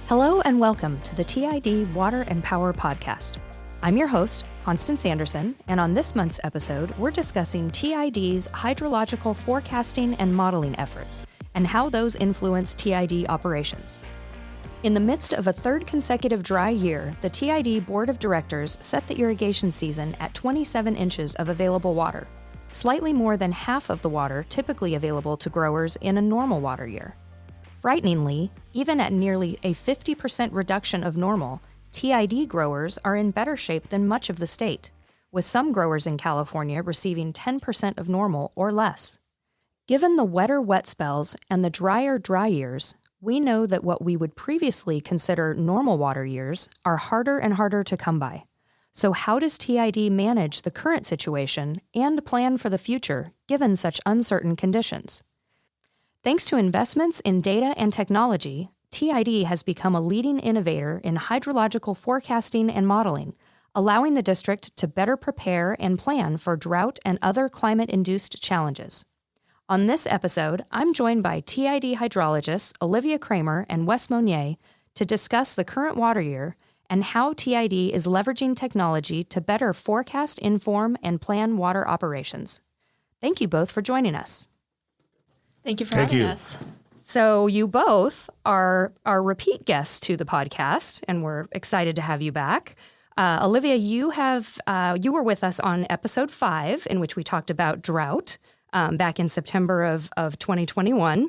Hello and welcome to the TID Water and Power Podcast. I'm your host, Constance Anderson, and on this month's episode, we're discussing TID's hydrological forecasting and modeling efforts and how those influence TID operations. In the midst of a third consecutive dry year, the TID Board of Directors set the irrigation season at 27 inches of available water, slightly more than half of the water typically available to growers in a normal water year. Frighteningly, even at nearly a 50% reduction of normal, TID growers are in better shape than much of the state, with some growers in California receiving 10% of normal or less. Given the wetter wet spells and the drier dry years, we know that what we would previously consider normal water years are harder and harder to come by. So how does TID manage the current situation and plan for the future given such uncertain conditions? Thanks to investments in data and technology, TID has become a leading innovator in hydrological forecasting and modeling, allowing the district to better prepare and plan for drought and other climate-induced challenges. On this episode, I'm joined by TID hydrologists Olivia Cramer and Wes Monier to discuss the current water year and how TID is leveraging technology to better forecast, inform, and plan water operations. Thank you both for joining us. Thank you for having us. So you both are repeat guests to the podcast, and we're excited to have you back. Olivia, you were with us on episode 5, in which we talked about drought back in September of 2021.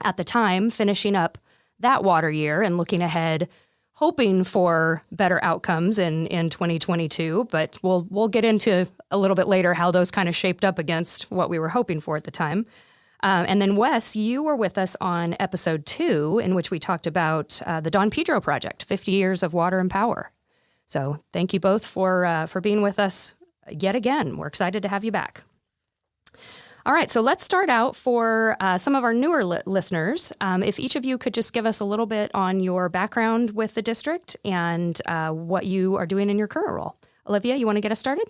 At the time, finishing up that water year and looking ahead, hoping for better outcomes in 2022. But we'll get into a little bit later how those kind of shaped up against what we were hoping for at the time. And then, Wes, you were with us on episode 2, in which we talked about the Don Pedro project, 50 years of water and power. So thank you both for being with us yet again. We're excited to have you back. All right, so let's start out for some of our newer listeners. If each of you could just give us a little bit on your background with the district and what you are doing in your current role. Olivia, you want to get us started?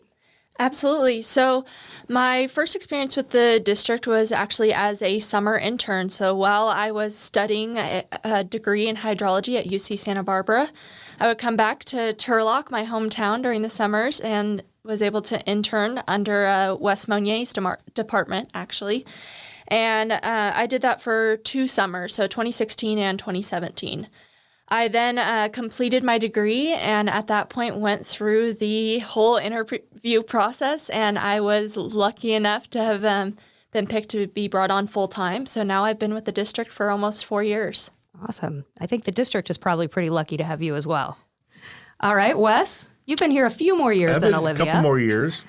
Absolutely. So my first experience with the district was actually as a summer intern. So while I was studying a degree in hydrology at UC Santa Barbara, I would come back to Turlock, my hometown, during the summers and was able to intern under Wes Monier's department, actually. And I did that for 2 summers, so 2016 and 2017. I then completed my degree and at that point went through the whole interview process, and I was lucky enough to have been picked to be brought on full time. So now I've been with the district for almost 4 years. Awesome. I think the district is probably pretty lucky to have you as well. All right, Wes, you've been here a few more years than Olivia. A couple more years.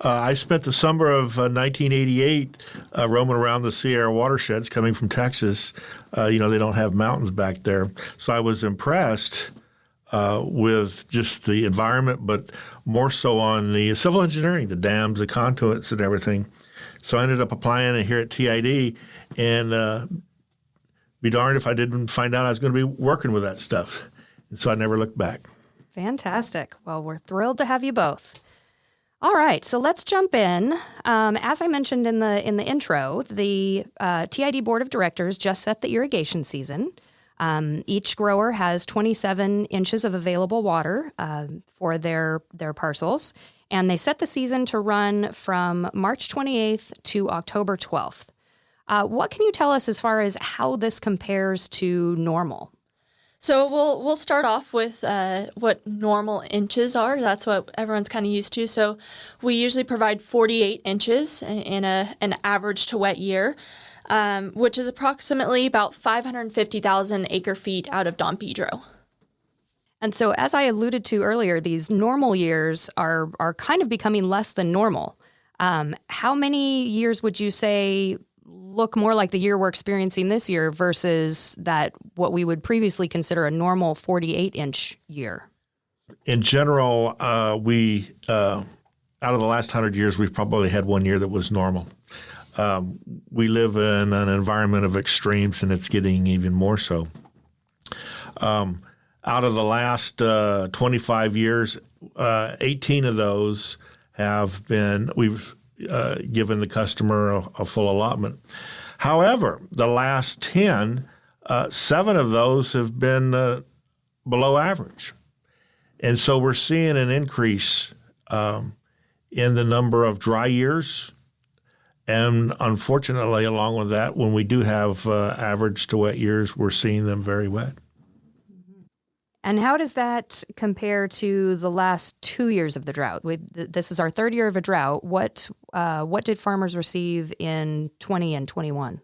I spent the summer of 1988 roaming around the Sierra watersheds coming from Texas. They don't have mountains back there. So I was impressed with just the environment, but more so on the civil engineering, the dams, the conduits, and everything. So I ended up applying here at TID, and be darned if I didn't find out I was going to be working with that stuff. And so I never looked back. Fantastic. Well, we're thrilled to have you both. All right, so let's jump in. As I mentioned in the intro, the TID Board of Directors just set the irrigation season. Each grower has 27 inches of available water for their parcels, and they set the season to run from March 28th to October 12th. What can you tell us as far as how this compares to normal? So we'll start off with what normal inches are. That's what everyone's kind of used to. So we usually provide 48 inches in an average to wet year, which is approximately about 550,000 acre feet out of Don Pedro. And so as I alluded to earlier, these normal years are kind of becoming less than normal. How many years would you say look more like the year we're experiencing this year versus that what we would previously consider a normal 48-inch year? In general, we out of the last 100 years, we've probably had 1 year that was normal. We live in an environment of extremes, and it's getting even more so. Out of the last 25 years, 18 of those we've given the customer a full allotment. However, the last 10 7 of those have been below average. And so we're seeing an increase in the number of dry years. And unfortunately, along with that, when we do have average to wet years, we're seeing them very wet. And how does that compare to the last 2 years of the drought? This is our third year of a drought. What did farmers receive in 20 and 21?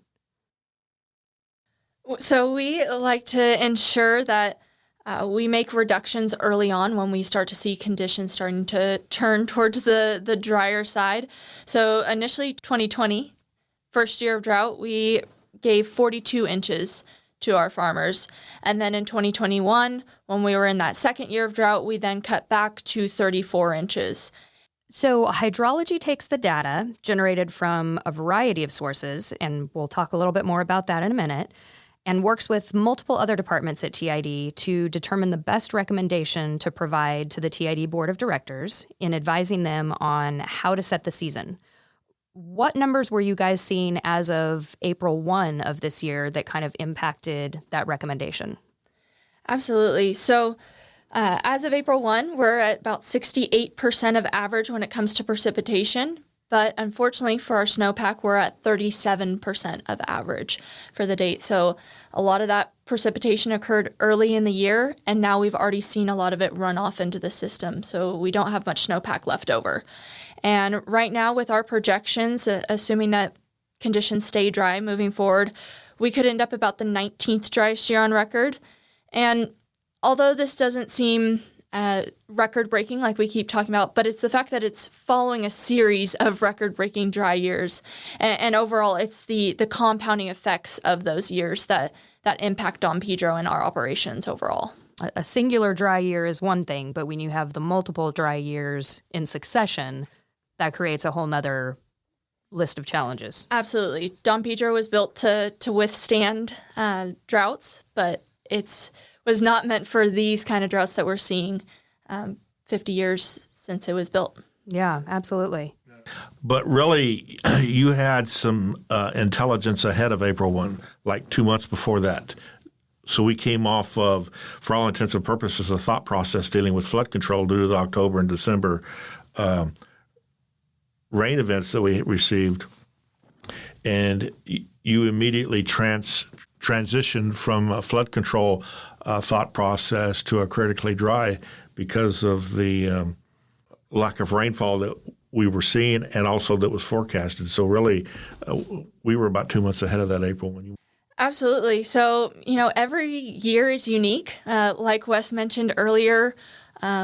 So we like to ensure that we make reductions early on when we start to see conditions starting to turn towards the drier side. So initially 2020, first year of drought, we gave 42 inches to our farmers. And then in 2021, when we were in that second year of drought, we then cut back to 34 inches. So hydrology takes the data generated from a variety of sources, and we'll talk a little bit more about that in a minute, and works with multiple other departments at TID to determine the best recommendation to provide to the TID Board of Directors in advising them on how to set the season. What numbers were you guys seeing as of April 1 of this year that kind of impacted that recommendation? Absolutely. So as of April 1, we're at about 68% of average when it comes to precipitation. But unfortunately for our snowpack, we're at 37% of average for the date. So a lot of that precipitation occurred early in the year, and now we've already seen a lot of it run off into the system. So we don't have much snowpack left over. And right now with our projections, assuming that conditions stay dry moving forward, we could end up about the 19th driest year on record. And although this doesn't seem record-breaking like we keep talking about, but it's the fact that it's following a series of record-breaking dry years. And overall, it's the compounding effects of those years that impact Don Pedro and our operations overall. A singular dry year is one thing, but when you have the multiple dry years in succession, that creates a whole nother list of challenges. Absolutely. Don Pedro was built to withstand droughts, but was not meant for these kind of droughts that we're seeing 50 years since it was built. Yeah, absolutely. But really, you had some intelligence ahead of April 1, like 2 months before that. So we came off of, for all intents and purposes, a thought process dealing with flood control due to the October and December rain events that we received. And you immediately transitioned from a flood control thought process to a critically dry because of the lack of rainfall that we were seeing and also that was forecasted. So really, we were about 2 months ahead of that April when you. Absolutely. So, every year is unique. Like Wes mentioned earlier,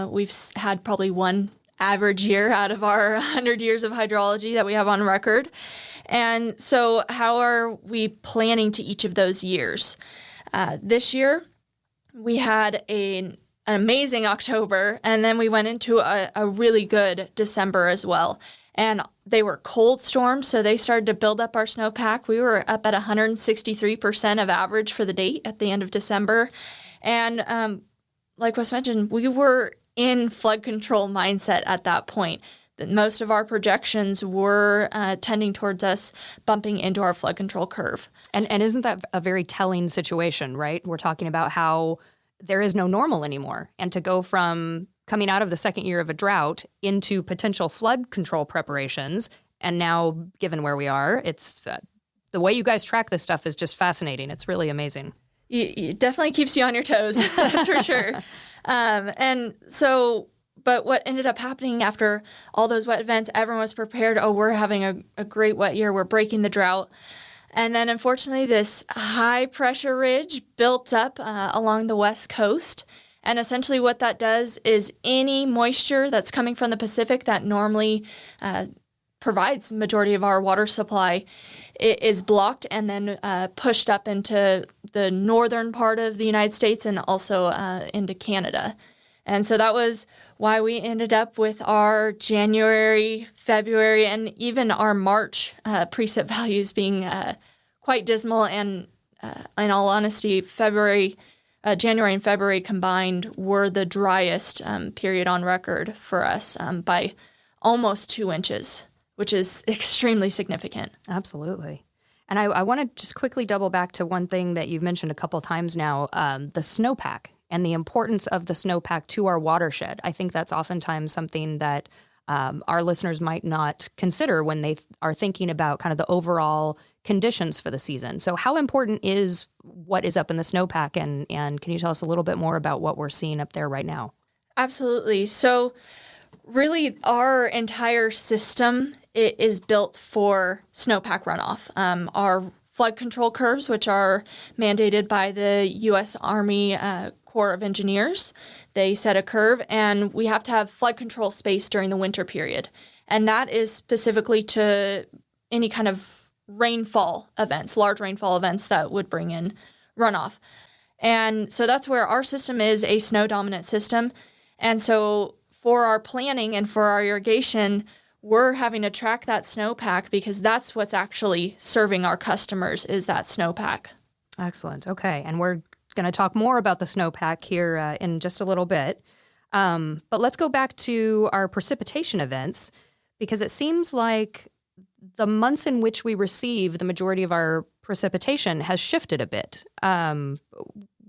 we've had probably one average year out of our 100 years of hydrology that we have on record. And so how are we planning to each of those years? This year, we had an amazing October, and then we went into a really good December as well. And they were cold storms, so they started to build up our snowpack. We were up at 163% of average for the date at the end of December. And like Wes mentioned, we were in flood control mindset at that point. Most of our projections were tending towards us bumping into our flood control curve. And isn't that a very telling situation, right? We're talking about how there is no normal anymore. And to go from coming out of the second year of a drought into potential flood control preparations, and now, given where we are, it's the way you guys track this stuff is just fascinating. It's really amazing. It definitely keeps you on your toes, that's for sure. But what ended up happening after all those wet events, everyone was prepared. Oh, we're having a great wet year. We're breaking the drought. And then, unfortunately, this high-pressure ridge built up along the west coast. And essentially what that does is any moisture that's coming from the Pacific that normally provides majority of our water supply is blocked and then pushed up into the northern part of the United States and also into Canada. And so that was why we ended up with our January, February, and even our March precip values being quite dismal. And in all honesty, January and February combined were the driest period on record for us by almost 2 inches, which is extremely significant. Absolutely. And I want to just quickly double back to one thing that you've mentioned a couple times now, the snowpack and the importance of the snowpack to our watershed. I think that's oftentimes something that our listeners might not consider when they are thinking about kind of the overall conditions for the season. So how important is what is up in the snowpack, and can you tell us a little bit more about what we're seeing up there right now? Absolutely. So really our entire system is built for snowpack runoff. Our flood control curves, which are mandated by the U.S. Army Corps of Engineers, they set a curve, and we have to have flood control space during the winter period. And that is specifically to any kind of rainfall events, large rainfall events that would bring in runoff. And so that's where our system is a snow-dominant system. And so for our planning and for our irrigation, we're having to track that snowpack because that's what's actually serving our customers is that snowpack. Excellent. Okay. And we're going to talk more about the snowpack here in just a little bit. But let's go back to our precipitation events, because it seems like the months in which we receive the majority of our precipitation has shifted a bit.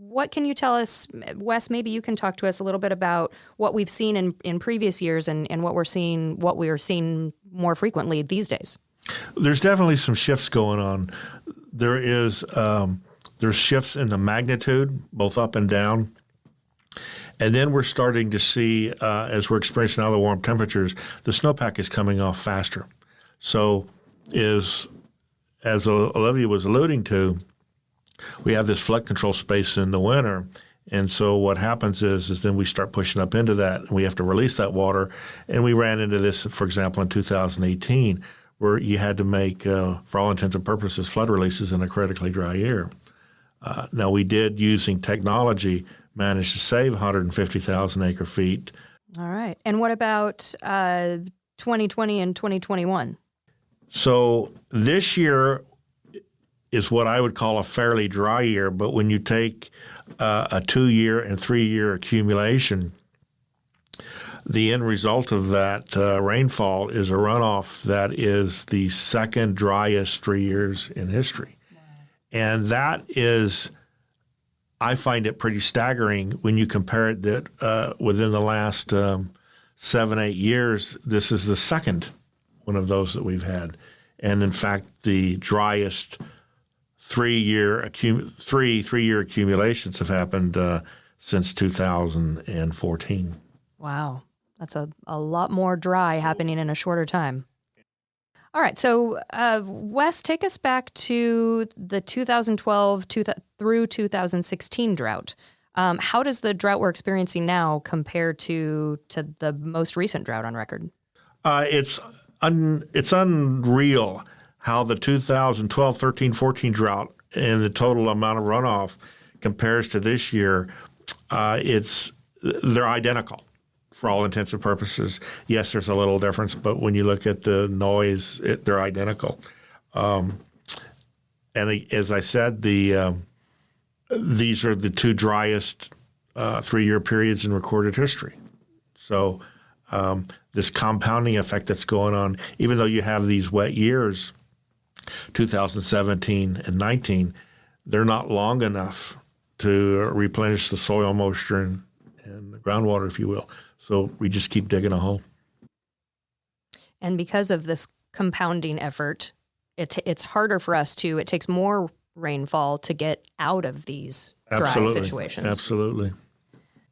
What can you tell us, Wes? Maybe you can talk to us a little bit about what we've seen in previous years and what we are seeing more frequently these days. There's definitely some shifts going on. There's shifts in the magnitude, both up and down. And then we're starting to see, as we're experiencing now the warm temperatures, the snowpack is coming off faster. So as Olivia was alluding to, we have this flood control space in the winter. And so what happens is then we start pushing up into that, and we have to release that water. And we ran into this, for example, in 2018, where you had to make, for all intents and purposes, flood releases in a critically dry year. Now, we did, using technology, manage to save 150,000 acre feet. All right. And what about 2020 and 2021? So this year is what I would call a fairly dry year, but when you take a 2-year and 3-year accumulation, the end result of that rainfall is a runoff that is the second driest 3 years in history. Wow. And that is, I find it pretty staggering when you compare it that within the last 7-8 years, this is the second one of those that we've had. And in fact, the driest three-year accumulations have happened since 2014. Wow. That's a lot more dry happening in a shorter time. All right. So, Wes, take us back to the 2012 through 2016 drought. How does the drought we're experiencing now compare to the most recent drought on record? It's unreal how the 2012, 13, 14 drought and the total amount of runoff compares to this year. They're identical for all intents and purposes. Yes, there's a little difference, but when you look at the noise, they're identical. And as I said, these are the two driest 3-year periods in recorded history. So this compounding effect that's going on, even though you have these wet years, 2017 and 19, they're not long enough to replenish the soil moisture and the groundwater, if you will. So we just keep digging a hole. And because of this compounding effort, it's harder for us it takes more rainfall to get out of these dry situations. Absolutely.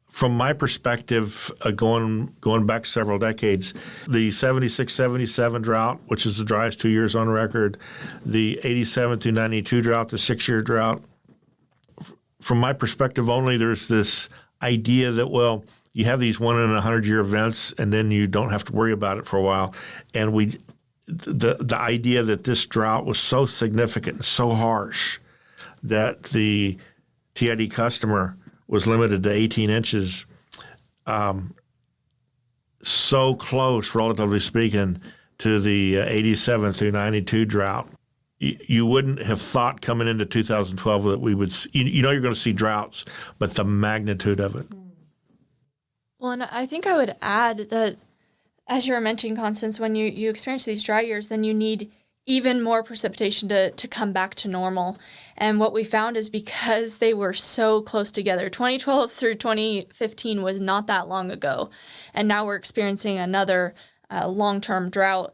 From my perspective, going back several decades, the 76-77 drought, which is the driest 2 years on record, the 87 through 92 drought, the 6-year drought, from my perspective only, there's this idea that, well, you have these 1-in-100-year events, and then you don't have to worry about it for a while. And the idea that this drought was so significant and so harsh that the TID customer was limited to 18 inches, so close, relatively speaking, to the 87 through 92 drought. You wouldn't have thought coming into 2012 that we would, you're going to see droughts, but the magnitude of it. Well, and I think I would add that, as you were mentioning, Constance, when you experience these dry years, then you need even more precipitation to come back to normal. And what we found is because they were so close together, 2012 through 2015 was not that long ago. And now we're experiencing another long-term drought.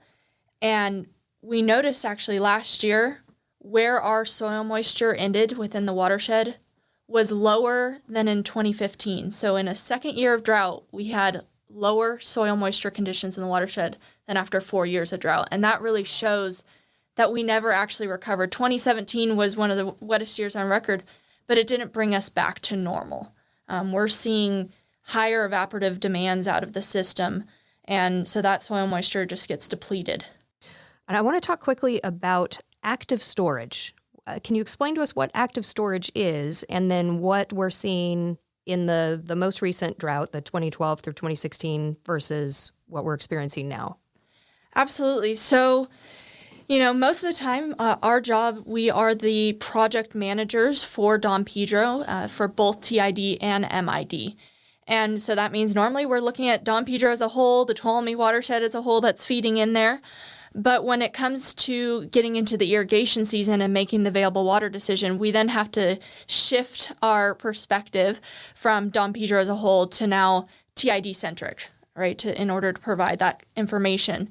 And we noticed actually last year where our soil moisture ended within the watershed was lower than in 2015. So in a second year of drought, we had lower soil moisture conditions in the watershed than after 4 years of drought. And that really shows that we never actually recovered. 2017 was one of the wettest years on record, but it didn't bring us back to normal. We're seeing higher evaporative demands out of the system, and so that soil moisture just gets depleted. And I want to talk quickly about active storage. Can you explain to us what active storage is, and then what we're seeing in the most recent drought, the 2012 through 2016, versus what we're experiencing now? Absolutely. So, most of the time, our job, we are the project managers for Don Pedro for both TID and MID. And so that means normally we're looking at Don Pedro as a whole, the Tuolumne watershed as a whole that's feeding in there. But when it comes to getting into the irrigation season and making the available water decision, we then have to shift our perspective from Don Pedro as a whole to now TID-centric, right, in order to provide that information.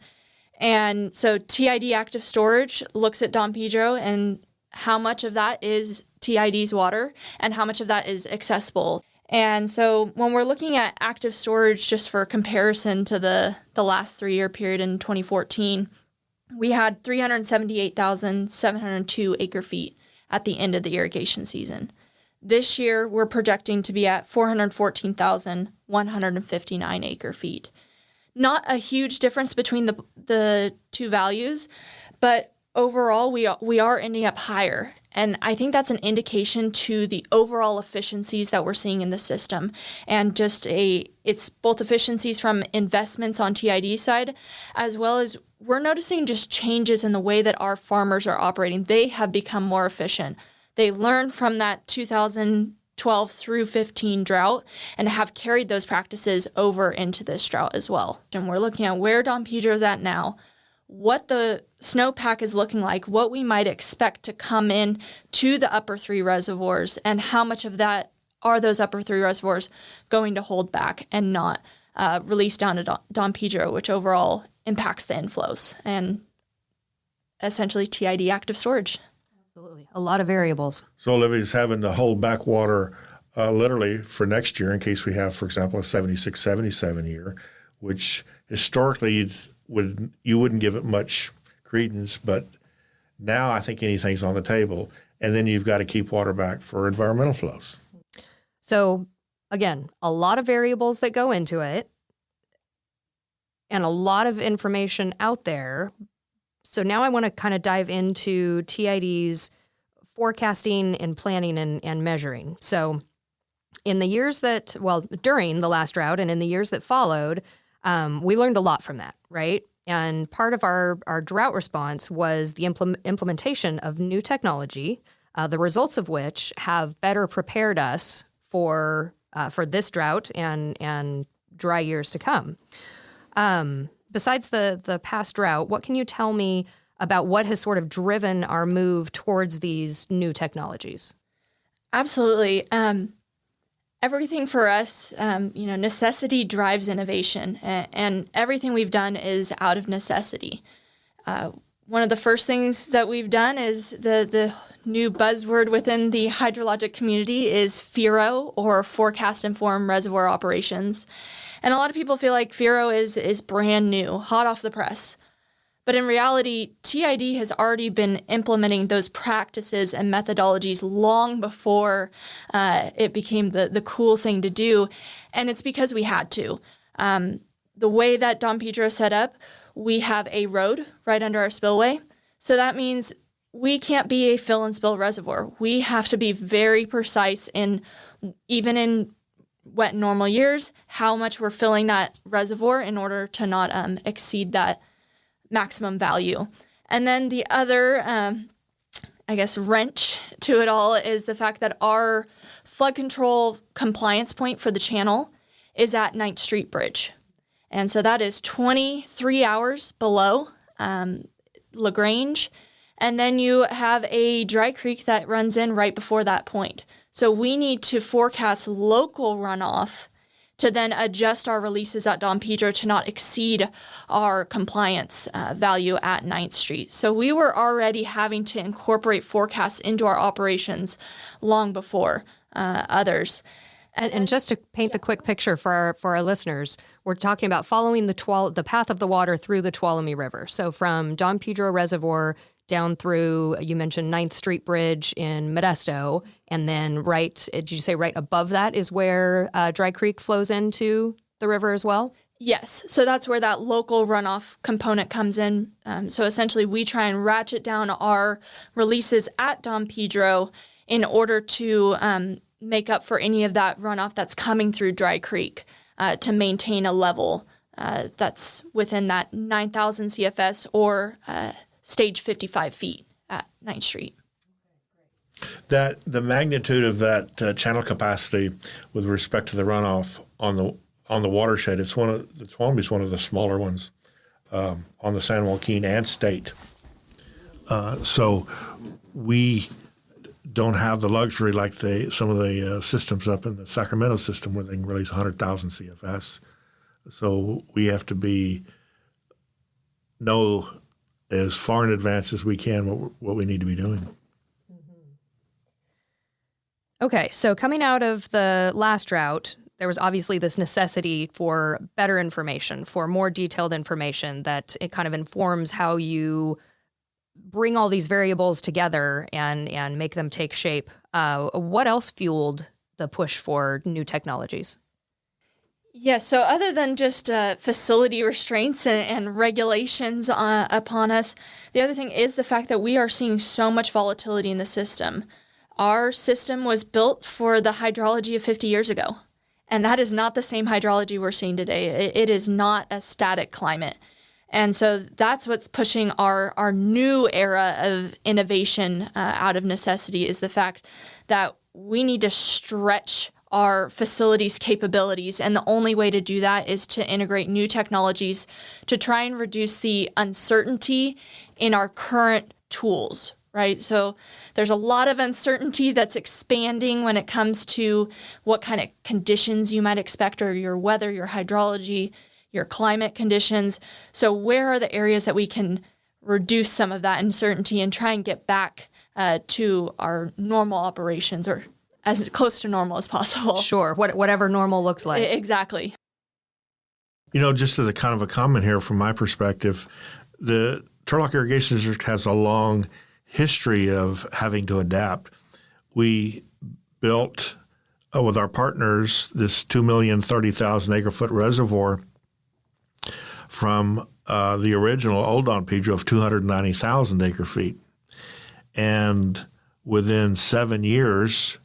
And so TID active storage looks at Don Pedro and how much of that is TID's water and how much of that is accessible. And so when we're looking at active storage, just for comparison to the last 3-year period in 2014, we had 378,702 acre feet at the end of the irrigation season. This year, we're projecting to be at 414,159 acre feet. Not a huge difference between the two values, but overall, we are ending up higher. And I think that's an indication to the overall efficiencies that we're seeing in the system. And it's both efficiencies from investments on TID side, as well as we're noticing just changes in the way that our farmers are operating. They have become more efficient. They learned from that 2012 through 15 drought and have carried those practices over into this drought as well. And we're looking at where Don Pedro's at now, what the snowpack is looking like, what we might expect to come in to the upper 3 reservoirs, and how much of that are those upper 3 reservoirs going to hold back and not release down to Don Pedro, which overall impacts the inflows and essentially TID active storage. Absolutely. A lot of variables. So Olivia's having to hold back water literally for next year in case we have, for example, a 76, 77 year, which historically you wouldn't give it much credence, but now I think anything's on the table. And then you've got to keep water back for environmental flows. So again, a lot of variables that go into it and a lot of information out there. So now I want to kind of dive into TID's forecasting and planning and measuring. So in the years during the last drought and in the years that followed, we learned a lot from that, right? And part of our drought response was the implementation of new technology, the results of which have better prepared us for this drought and dry years to come. Besides the past drought, what can you tell me about what has sort of driven our move towards these new technologies? Absolutely. Everything for us, necessity drives innovation, and everything we've done is out of necessity. One of the first things that we've done is the new buzzword within the hydrologic community is FIRO, or Forecast Informed Reservoir Operations. And a lot of people feel like FIRO is brand new, hot off the press. But in reality, TID has already been implementing those practices and methodologies long before it became the cool thing to do. And it's because we had to. The way that Don Pedro set up, we have a road right under our spillway. So that means we can't be a fill and spill reservoir. We have to be very precise even in wet normal years, how much we're filling that reservoir in order to not exceed that maximum value. And then the other, wrench to it all is the fact that our flood control compliance point for the channel is at 9th Street Bridge. And so that is 23 hours below LaGrange, and then you have a dry creek that runs in right before that point. So we need to forecast local runoff to then adjust our releases at Don Pedro to not exceed our compliance value at 9th Street. So we were already having to incorporate forecasts into our operations long before others. And just to paint the quick picture for our listeners, we're talking about following the path of the water through the Tuolumne River. So from Don Pedro Reservoir down through, you mentioned 9th Street Bridge in Modesto, and then did you say right above that is where Dry Creek flows into the river as well? Yes. So that's where that local runoff component comes in. So essentially, we try and ratchet down our releases at Don Pedro in order to make up for any of that runoff that's coming through Dry Creek to maintain a level that's within that 9,000 CFS or stage 55 feet at 9th Street. That the magnitude of that channel capacity with respect to the runoff on the watershed, the Tuolumne is one of the smaller ones on the San Joaquin and state. So we don't have the luxury like some of the systems up in the Sacramento system where they can release 100,000 CFS. So we have to know as far in advance as we can what we need to be doing. Okay, so coming out of the last drought, there was obviously this necessity for better information, for more detailed information that it kind of informs how you bring all these variables together and make them take shape. What else fueled the push for new technologies? Yeah, so other than just facility restraints and regulations upon us, the other thing is the fact that we are seeing so much volatility in the system. Our system was built for the hydrology of 50 years ago, and that is not the same hydrology we're seeing today. It is not a static climate. And so that's what's pushing our new era of innovation out of necessity is the fact that we need to stretch our facilities' capabilities. And the only way to do that is to integrate new technologies to try and reduce the uncertainty in our current tools, right? So there's a lot of uncertainty that's expanding when it comes to what kind of conditions you might expect, or your weather, your hydrology, your climate conditions. So where are the areas that we can reduce some of that uncertainty and try and get back to our normal operations, or as close to normal as possible? Sure, whatever normal looks like. Exactly. Just as a kind of a comment here from my perspective, the Turlock Irrigation District has a long history of having to adapt. We built, with our partners, this 2,030,000 acre-foot reservoir from the original Old Don Pedro of 290,000 acre-feet. And within 7 years,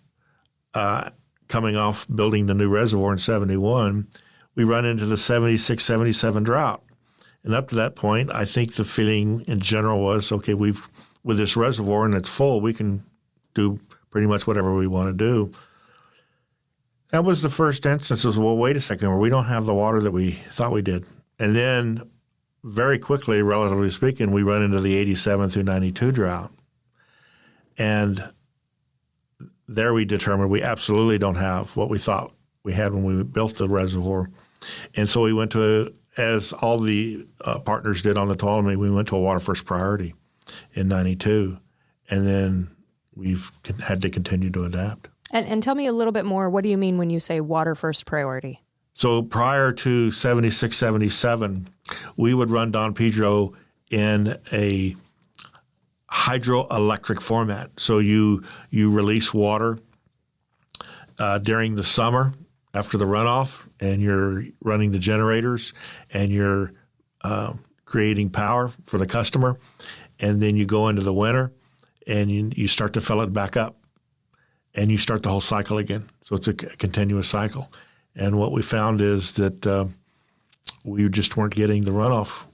coming off building the new reservoir in 71, we run into the 76, 77 drought. And up to that point, I think the feeling in general was, okay, with this reservoir and it's full, we can do pretty much whatever we want to do. That was the first instance. It was, well, wait a second, we don't have the water that we thought we did. And then very quickly, relatively speaking, we run into the 87 through 92 drought. And there we determined we absolutely don't have what we thought we had when we built the reservoir. And so we went to, as all the partners did on the Tuolumne, we went to a water first priority in 92. And then we've had to continue to adapt. And tell me a little bit more, what do you mean when you say water first priority? So prior to 76, 77, we would run Don Pedro in a hydroelectric format. So you release water during the summer after the runoff, and you're running the generators, and you're creating power for the customer. And then you go into the winter, and you start to fill it back up, and you start the whole cycle again. So it's a continuous cycle. And what we found is that we just weren't getting the runoff,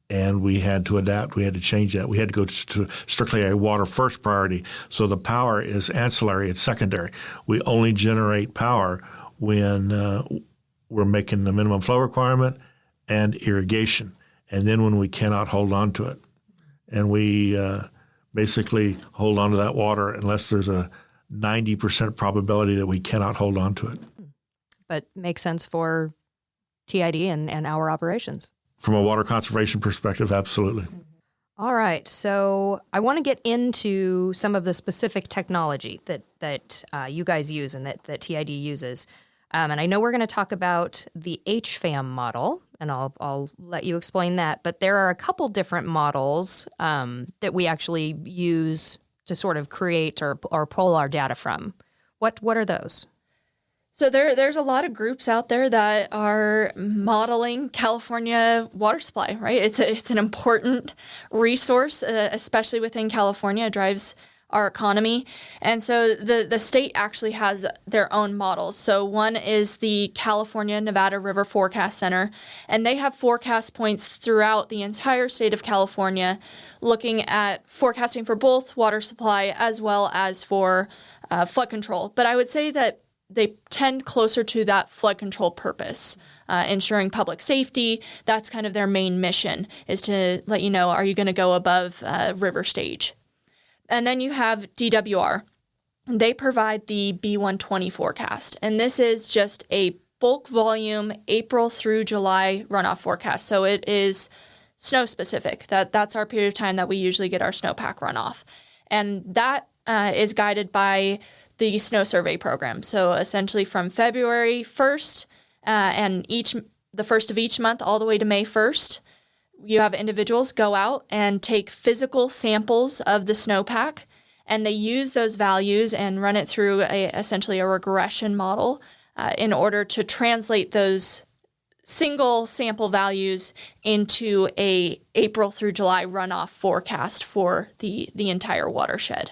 and we had to adapt. We had to change that. We had to go to strictly a water first priority. So the power is ancillary. It's secondary. We only generate power when we're making the minimum flow requirement and irrigation. And then when we cannot hold on to it, and we basically hold on to that water unless there's a 90% probability that we cannot hold on to it. But makes sense for TID and our operations. From a water conservation perspective, absolutely. All right, so I want to get into some of the specific technology that you guys use and that TID uses. And I know we're going to talk about the HFAM model, and I'll let you explain that. But there are a couple different models that we actually use to sort of create or pull our data from. What are those? So there's a lot of groups out there that are modeling California water supply, right? It's an important resource, especially within California. It drives our economy. And so the state actually has their own models. So one is the California Nevada River Forecast Center, and they have forecast points throughout the entire state of California, looking at forecasting for both water supply as well as for flood control. But I would say that they tend closer to that flood control purpose, ensuring public safety. That's kind of their main mission, is to let you know, are you going to go above river stage? And then you have DWR. They provide the B120 forecast. And this is just a bulk volume April through July runoff forecast. So it is snow specific. That's our period of time that we usually get our snowpack runoff. And that is guided by the snow survey program. So essentially from February 1st and the first of each month all the way to May 1st, you have individuals go out and take physical samples of the snowpack, and they use those values and run it through essentially a regression model in order to translate those single sample values into a April through July runoff forecast for the entire watershed.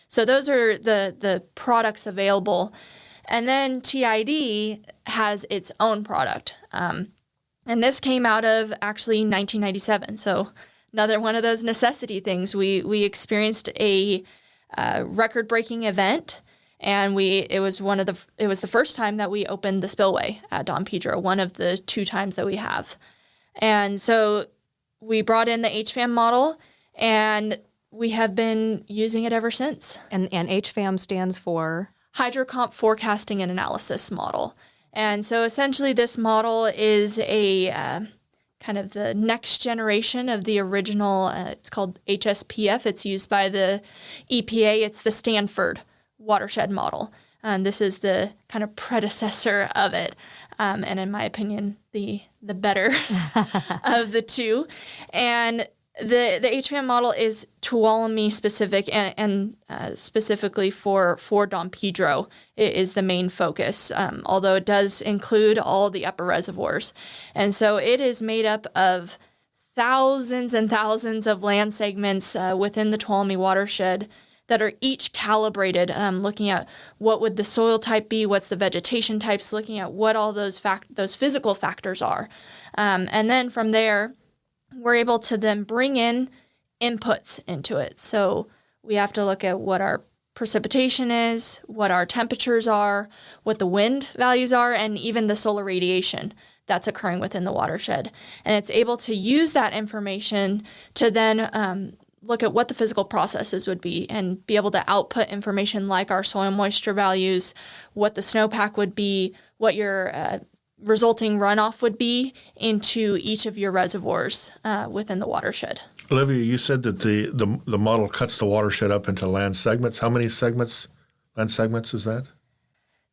So those are the products available. And then TID has its own product. And this came out of actually 1997. So another one of those necessity things. We experienced a record-breaking event, and it was the first time that we opened the spillway at Don Pedro, one of the 2 times that we have. And so we brought in the HFAM model, and we have been using it ever since. And HFAM stands for? Hydrocomp Forecasting and Analysis Model. And so essentially this model is a kind of the next generation of the original, it's called HSPF. It's used by the EPA. It's the Stanford watershed model. And this is the kind of predecessor of it. And in my opinion, the better of the two. And the HFAM model is Tuolumne specific and specifically for Don Pedro is the main focus, although it does include all the upper reservoirs. And so it is made up of thousands and thousands of land segments within the Tuolumne watershed that are each calibrated, looking at what would the soil type be, what's the vegetation types, looking at what all those physical factors are. And then from there, we're able to then bring in inputs into it. So we have to look at what our precipitation is, what our temperatures are, what the wind values are, and even the solar radiation that's occurring within the watershed. And it's able to use that information to then look at what the physical processes would be and be able to output information like our soil moisture values, what the snowpack would be, what your resulting runoff would be into each of your reservoirs within the watershed. Olivia, you said that the model cuts the watershed up into land segments. How many land segments is that?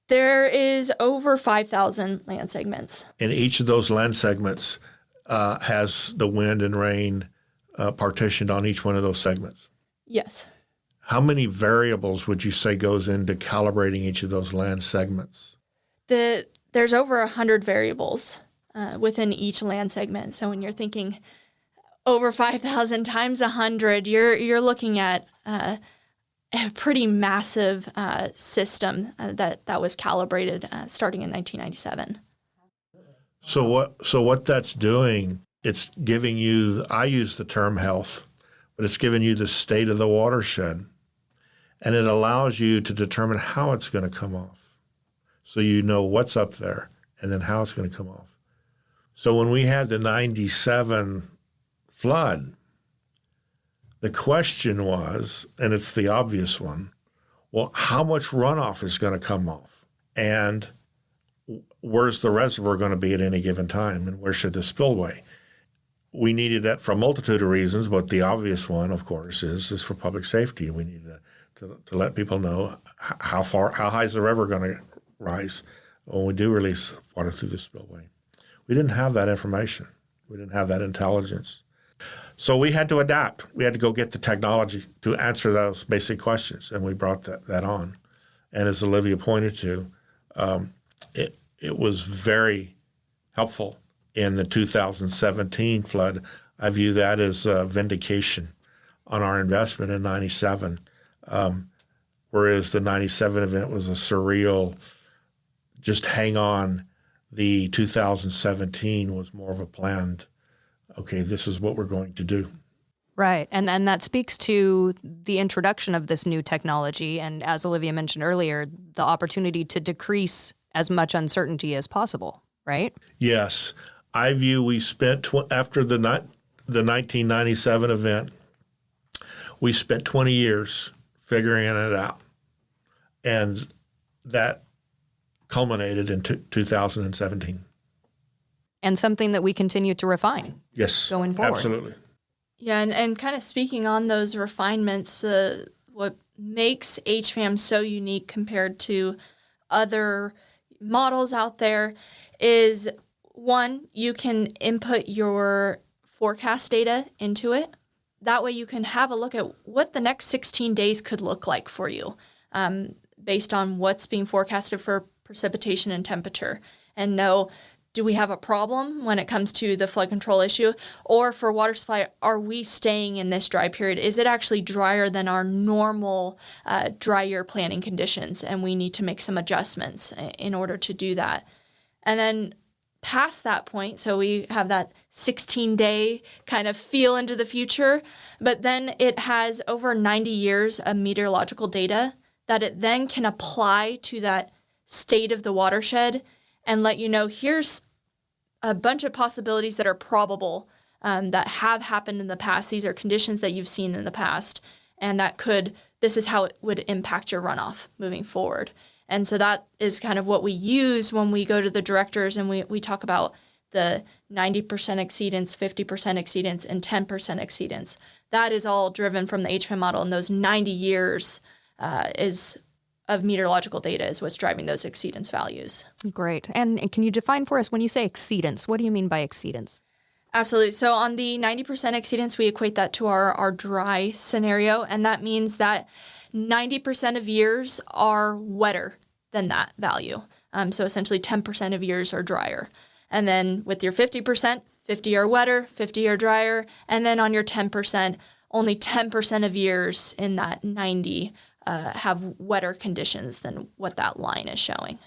There is over 5,000 land segments. And each of those land segments has the wind and rain partitioned on each one of those segments? Yes. How many variables would you say goes into calibrating each of those land segments? There's over 100 variables within each land segment. So when you're thinking over 5,000 times 100, you're looking at a pretty massive system that was calibrated starting in 1997. So what that's doing, it's giving you, I use the term health, but it's giving you the state of the watershed, and it allows you to determine how it's going to come off. So you know what's up there and then how it's going to come off. So when we had the 97 flood, The question was, and it's the obvious one, well, how much runoff is going to come off? And where's the reservoir going to be at any given time? And where should the spillway? We needed that for a multitude of reasons, but the obvious one, of course, is for public safety. We need to let people know how high is the river going to rise when we do release water through the spillway. We didn't have that information. We didn't have that intelligence. So we had to adapt. We had to go get the technology to answer those basic questions, and we brought that on. And as Olivia pointed to, it was very helpful in the 2017 flood. I view that as a vindication on our investment in 97, whereas the 97 event was a surreal, just hang on. The 2017 was more of a planned, okay, this is what we're going to do. Right. And that speaks to the introduction of this new technology. And as Olivia mentioned earlier, the opportunity to decrease as much uncertainty as possible, right? Yes. I view we spent, after the 1997 event, we spent 20 years figuring it out. And that culminated in 2017. And something that we continue to refine. Yes, going forward. Absolutely. Yeah, and kind of speaking on those refinements, what makes HFAM so unique compared to other models out there is, one, you can input your forecast data into it. That way you can have a look at what the next 16 days could look like for you based on what's being forecasted for precipitation and temperature, and know, do we have a problem when it comes to the flood control issue? Or for water supply, are we staying in this dry period? Is it actually drier than our normal dry year planning conditions? And we need to make some adjustments in order to do that. And then past that point, so we have that 16-day kind of feel into the future, but then it has over 90 years of meteorological data that it then can apply to that state of the watershed and let you know, here's a bunch of possibilities that are probable that have happened in the past. These are conditions that you've seen in the past, and this is how it would impact your runoff moving forward. And so that is kind of what we use when we go to the directors and we talk about the 90% exceedance, 50% exceedance, and 10% exceedance. That is all driven from the HFAM model, and those 90 years of meteorological data is what's driving those exceedance values. Great. And can you define for us, when you say exceedance, what do you mean by exceedance? Absolutely. So on the 90% exceedance, we equate that to our dry scenario, and that means that 90% of years are wetter than that value. So essentially 10% of years are drier. And then with your 50%, 50 are wetter, 50 are drier. And then on your 10%, only 10% of years in that 90 have wetter conditions than what that line is showing.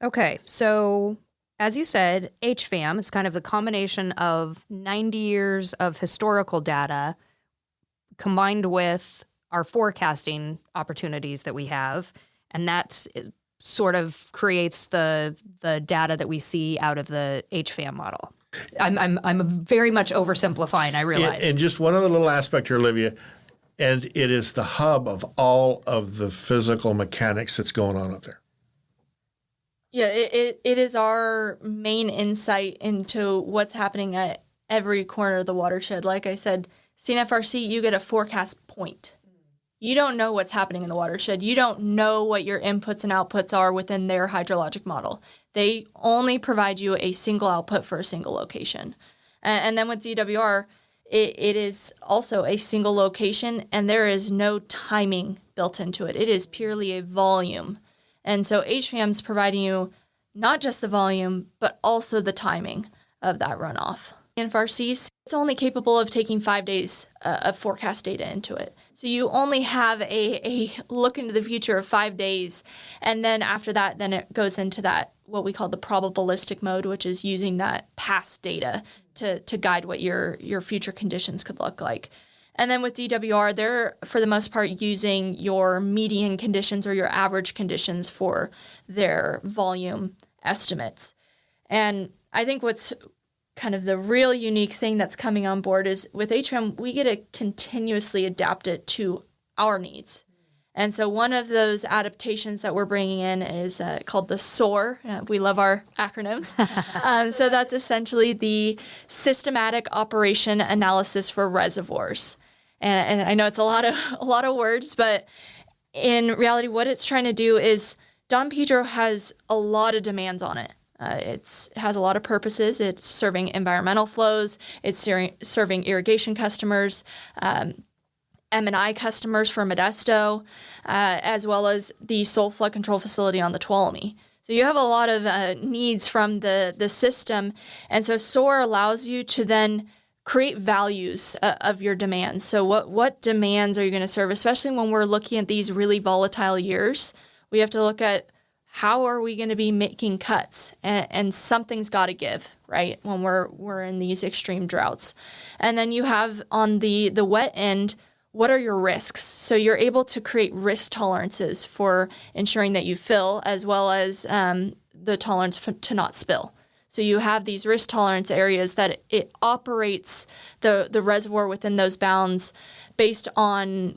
Okay, so as you said, HFAM is kind of the combination of 90 years of historical data combined with our forecasting opportunities that we have, and that sort of creates the data that we see out of the HFAM model. I'm very much oversimplifying, I realize. And just one other little aspect here, Olivia, and it is the hub of all of the physical mechanics that's going on up there. Yeah, it is our main insight into what's happening at every corner of the watershed. Like I said, CNFRC, you get a forecast point. You don't know what's happening in the watershed. You don't know what your inputs and outputs are within their hydrologic model. They only provide you a single output for a single location. And then with DWR, it is also a single location, and there is no timing built into it. It is purely a volume. And so HFAM is providing you not just the volume, but also the timing of that runoff. NFRC, it's only capable of taking 5 days of forecast data into it. So you only have a look into the future of 5 days. And then after that, then it goes into that, what we call the probabilistic mode, which is using that past data to guide what your future conditions could look like. And then with DWR, they're, for the most part, using your median conditions or your average conditions for their volume estimates. And I think what's kind of the real unique thing that's coming on board is with HPM, we get to continuously adapt it to our needs. And so one of those adaptations that we're bringing in is called the SOAR. We love our acronyms. So that's essentially the Systematic Operation Analysis for Reservoirs. And I know it's a lot of words, but in reality, what it's trying to do is Don Pedro has a lot of demands on it. It has a lot of purposes. It's serving environmental flows. It's serving irrigation customers, M&I customers for Modesto, as well as the sole flood control facility on the Tuolumne. So you have a lot of needs from the system. And so SOAR allows you to then create values of your demands. So what demands are you going to serve, especially when we're looking at these really volatile years? We have to look at how are we going to be making cuts, and something's got to give, right, when we're in these extreme droughts. And then you have on the wet end, what are your risks? So you're able to create risk tolerances for ensuring that you fill, as well as the tolerance to not spill. So you have these risk tolerance areas that it operates the reservoir within those bounds based on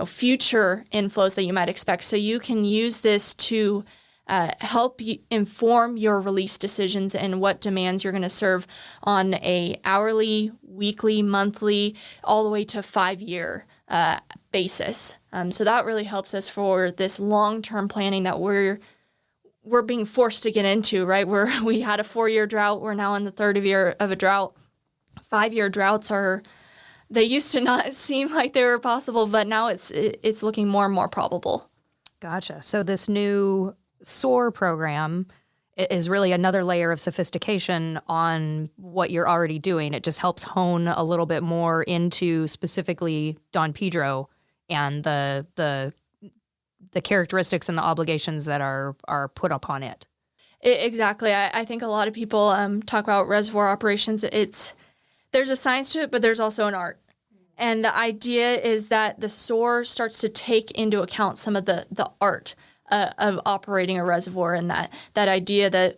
future inflows that you might expect. So you can use this to help inform your release decisions and what demands you're going to serve on a hourly, weekly, monthly, all the way to 5-year basis. So that really helps us for this long-term planning that we're being forced to get into, right? We had a 4-year drought. We're now in the third year of a drought. 5-year droughts they used to not seem like they were possible, but now it's looking more and more probable. Gotcha. So this new SOAR program is really another layer of sophistication on what you're already doing. It just helps hone a little bit more into specifically Don Pedro and the characteristics and the obligations that are put upon it. Exactly. I think a lot of people talk about reservoir operations. There's a science to it, but there's also an art. And the idea is that the SOAR starts to take into account some of the art of operating a reservoir, and that idea that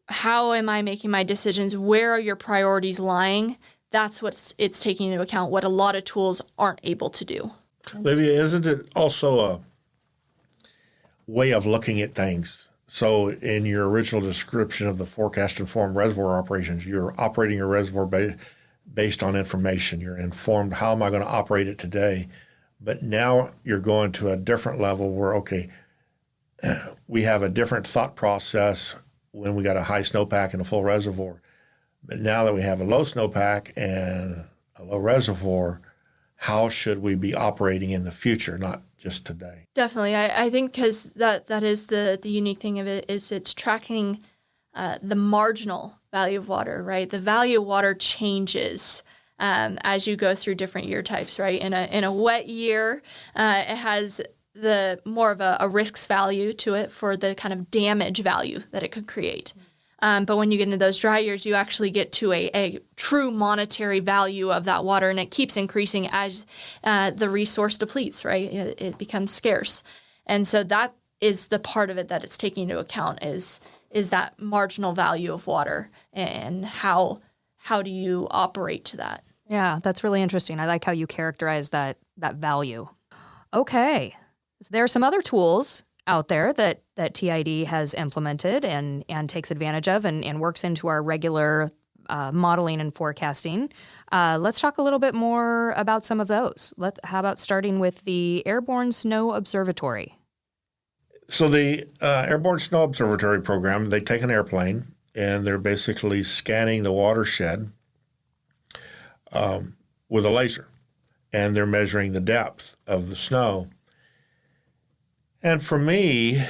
how am I making my decisions? Where are your priorities lying? That's what it's taking into account, what a lot of tools aren't able to do. Olivia, isn't it also a way of looking at things? So in your original description of the forecast-informed reservoir operations, you're operating your reservoir based on information. You're informed, how am I going to operate it today? But now you're going to a different level where, okay, we have a different thought process when we got a high snowpack and a full reservoir. But now that we have a low snowpack and a low reservoir, how should we be operating in the future, not just today? Definitely. I think because that is the unique thing of it is it's tracking the marginal value of water, right? The value of water changes as you go through different year types, right? In a wet year, it has the more of a risks value to it for the kind of damage value that it could create. But when you get into those dry years, you actually get to a true monetary value of that water, and it keeps increasing as the resource depletes, right? It becomes scarce. And so that is the part of it that it's taking into account is that marginal value of water, and how do you operate to that? Yeah, that's really interesting. I like how you characterize that value. Okay. There are some other tools out there that TID has implemented and takes advantage of and works into our regular modeling and forecasting. Let's talk a little bit more about some of those. How about starting with the Airborne Snow Observatory? So the Airborne Snow Observatory program, they take an airplane and they're basically scanning the watershed with a laser, and they're measuring the depth of the snow. And for me,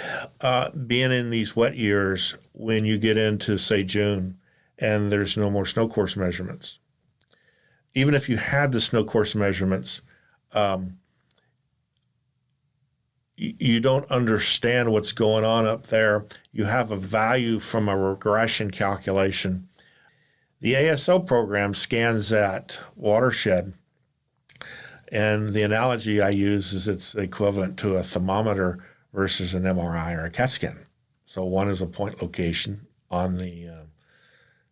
being in these wet years, when you get into, say, June, and there's no more snow course measurements, even if you had the snow course measurements, you don't understand what's going on up there. You have a value from a regression calculation. The ASO program scans that watershed, and the analogy I use is it's equivalent to a thermometer versus an MRI or a CAT scan. So one is a point location on the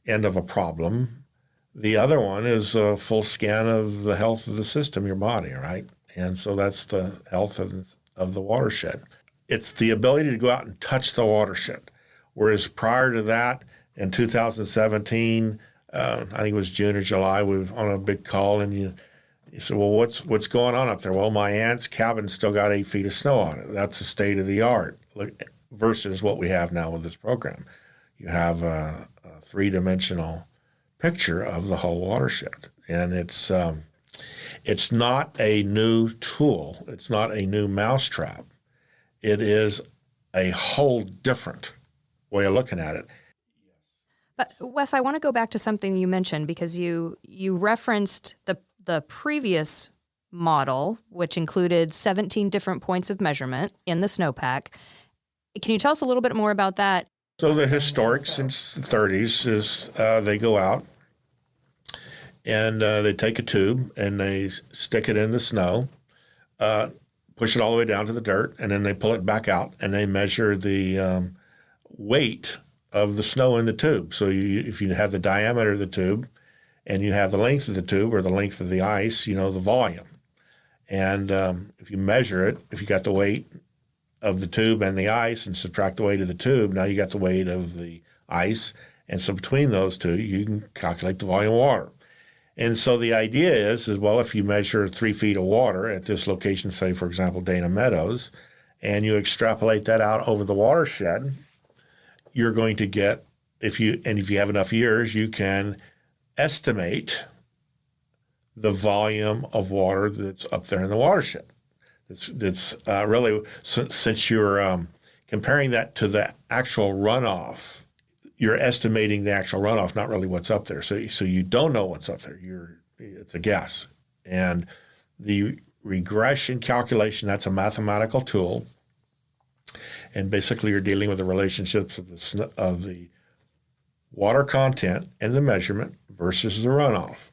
end of a problem. The other one is a full scan of the health of the system, your body, right? And so that's the health of the watershed. It's the ability to go out and touch the watershed. Whereas prior to that, in 2017, I think it was June or July, we were on a big call, and you said, well, what's going on up there? Well, my aunt's cabin still got 8 feet of snow on it. That's the state of the art versus what we have now with this program. You have a three-dimensional picture of the whole watershed, and it's not a new tool. It's not a new mousetrap. It is a whole different way of looking at it. But Wes, I want to go back to something you mentioned because you referenced the previous model, which included 17 different points of measurement in the snowpack. Can you tell us a little bit more about that? So the historic since the 30s is they go out and they take a tube and they stick it in the snow, push it all the way down to the dirt, and then they pull it back out and they measure the weight of the snow in the tube. So if you have the diameter of the tube and you have the length of the tube or the length of the ice, you know the volume. And if you measure it, if you got the weight of the tube and the ice and subtract the weight of the tube, now you got the weight of the ice. And so between those two, you can calculate the volume of water. And so the idea is well, if you measure 3 feet of water at this location, say, for example, Dana Meadows, and you extrapolate that out over the watershed, you're going to get, if you have enough years, you can estimate the volume of water that's up there in the watershed. It's really, since you're comparing that to the actual runoff, you're estimating the actual runoff, not really what's up there. So you don't know what's up there. It's a guess. And the regression calculation, that's a mathematical tool. And basically you're dealing with the relationships of the water content and the measurement versus the runoff.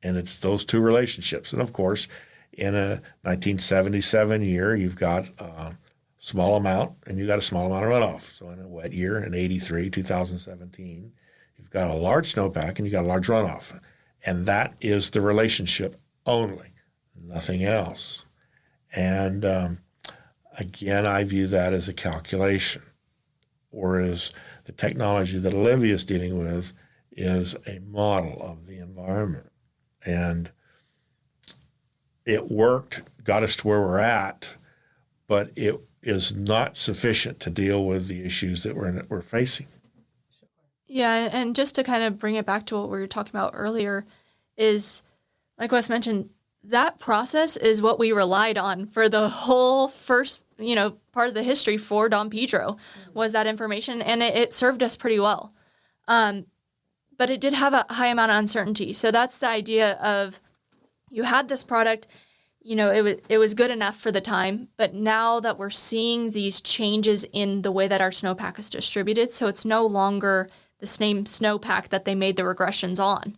And it's those two relationships. And of course, in a 1977 year, you've got a small amount and you've got a small amount of runoff. So in a wet year, in 83, 2017, you've got a large snowpack and you've got a large runoff. And that is the relationship only, nothing else. And again, I view that as a calculation, whereas the technology that Olivia is dealing with is a model of the environment. And it worked, got us to where we're at, but it is not sufficient to deal with the issues that we're facing. Yeah, and just to kind of bring it back to what we were talking about earlier is, like Wes mentioned, that process is what we relied on for the whole first, part of the history for Don Pedro was that information, and it served us pretty well. But it did have a high amount of uncertainty. So that's the idea of you had this product, it was good enough for the time, but now that we're seeing these changes in the way that our snowpack is distributed, so it's no longer the same snowpack that they made the regressions on.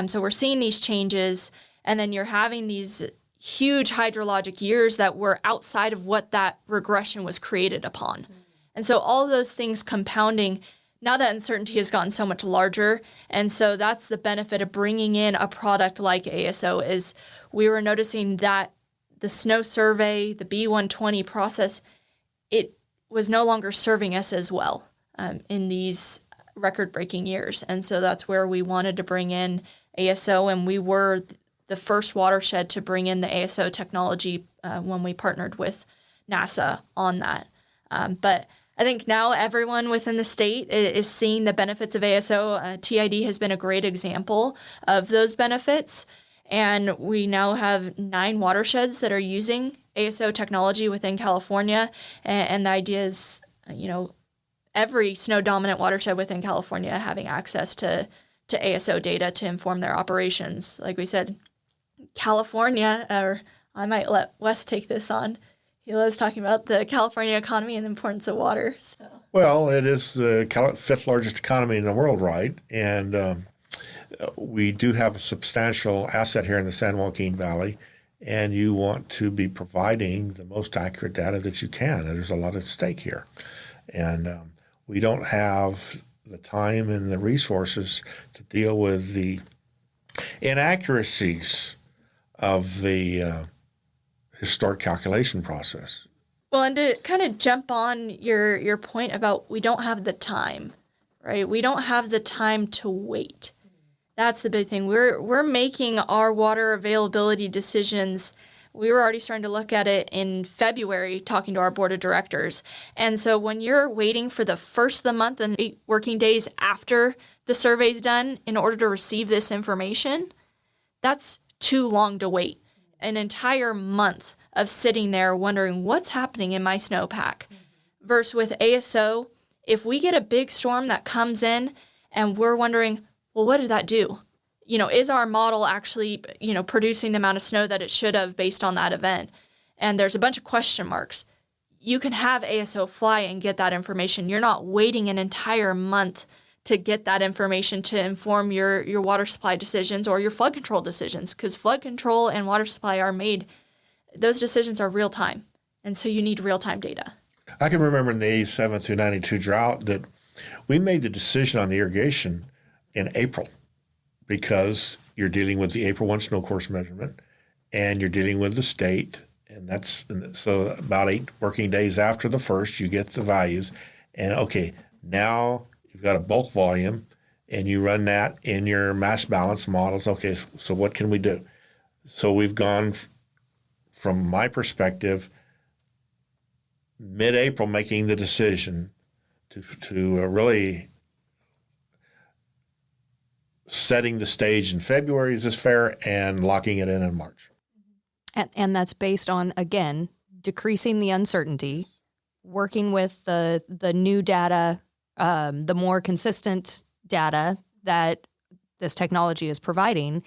So we're seeing these changes, and then you're having these huge hydrologic years that were outside of what that regression was created upon. Mm-hmm. And so all of those things compounding, now that uncertainty has gotten so much larger. And so that's the benefit of bringing in a product like ASO is we were noticing that the snow survey, the B120 process, it was no longer serving us as well in these record-breaking years. And so that's where we wanted to bring in ASO, and we were the first watershed to bring in the ASO technology when we partnered with NASA on that. But I think now everyone within the state is seeing the benefits of ASO. TID has been a great example of those benefits. And we now have 9 watersheds that are using ASO technology within California. And the idea is, every snow-dominant watershed within California having access to ASO data to inform their operations. Like we said, California, or I might let Wes take this on. He loves talking about the California economy and the importance of water. So. Well, it is the 5th largest economy in the world, right? And we do have a substantial asset here in the San Joaquin Valley, and you want to be providing the most accurate data that you can. And there's a lot at stake here. And we don't have the time and the resources to deal with the inaccuracies of the historic calculation process. Well, and to kind of jump on your point about we don't have the time, right? We don't have the time to wait. That's the big thing. We're making our water availability decisions. We were already starting to look at it in February, talking to our board of directors. And so when you're waiting for the first of the month and 8 working days after the survey's done in order to receive this information, that's too long to wait. An entire month of sitting there wondering what's happening in my snowpack. Versus with ASO, if we get a big storm that comes in and we're wondering, well, what did that do? Is our model actually, producing the amount of snow that it should have based on that event? And there's a bunch of question marks. You can have ASO fly and get that information. You're not waiting an entire month to get that information to inform your water supply decisions or your flood control decisions, because flood control and water supply are made, those decisions are real time. And so you need real time data. I can remember in the 87 through 92 drought that we made the decision on the irrigation in April, because you're dealing with the April 1 snow course measurement and you're dealing with the state. And so about 8 working days after the first, you get the values. And okay, now you've got a bulk volume and you run that in your mass balance models. Okay, so what can we do? So we've gone, from my perspective, mid-April making the decision to really setting the stage in February, is this fair, and locking it in March. And that's based on, again, decreasing the uncertainty, working with the new data, the more consistent data that this technology is providing,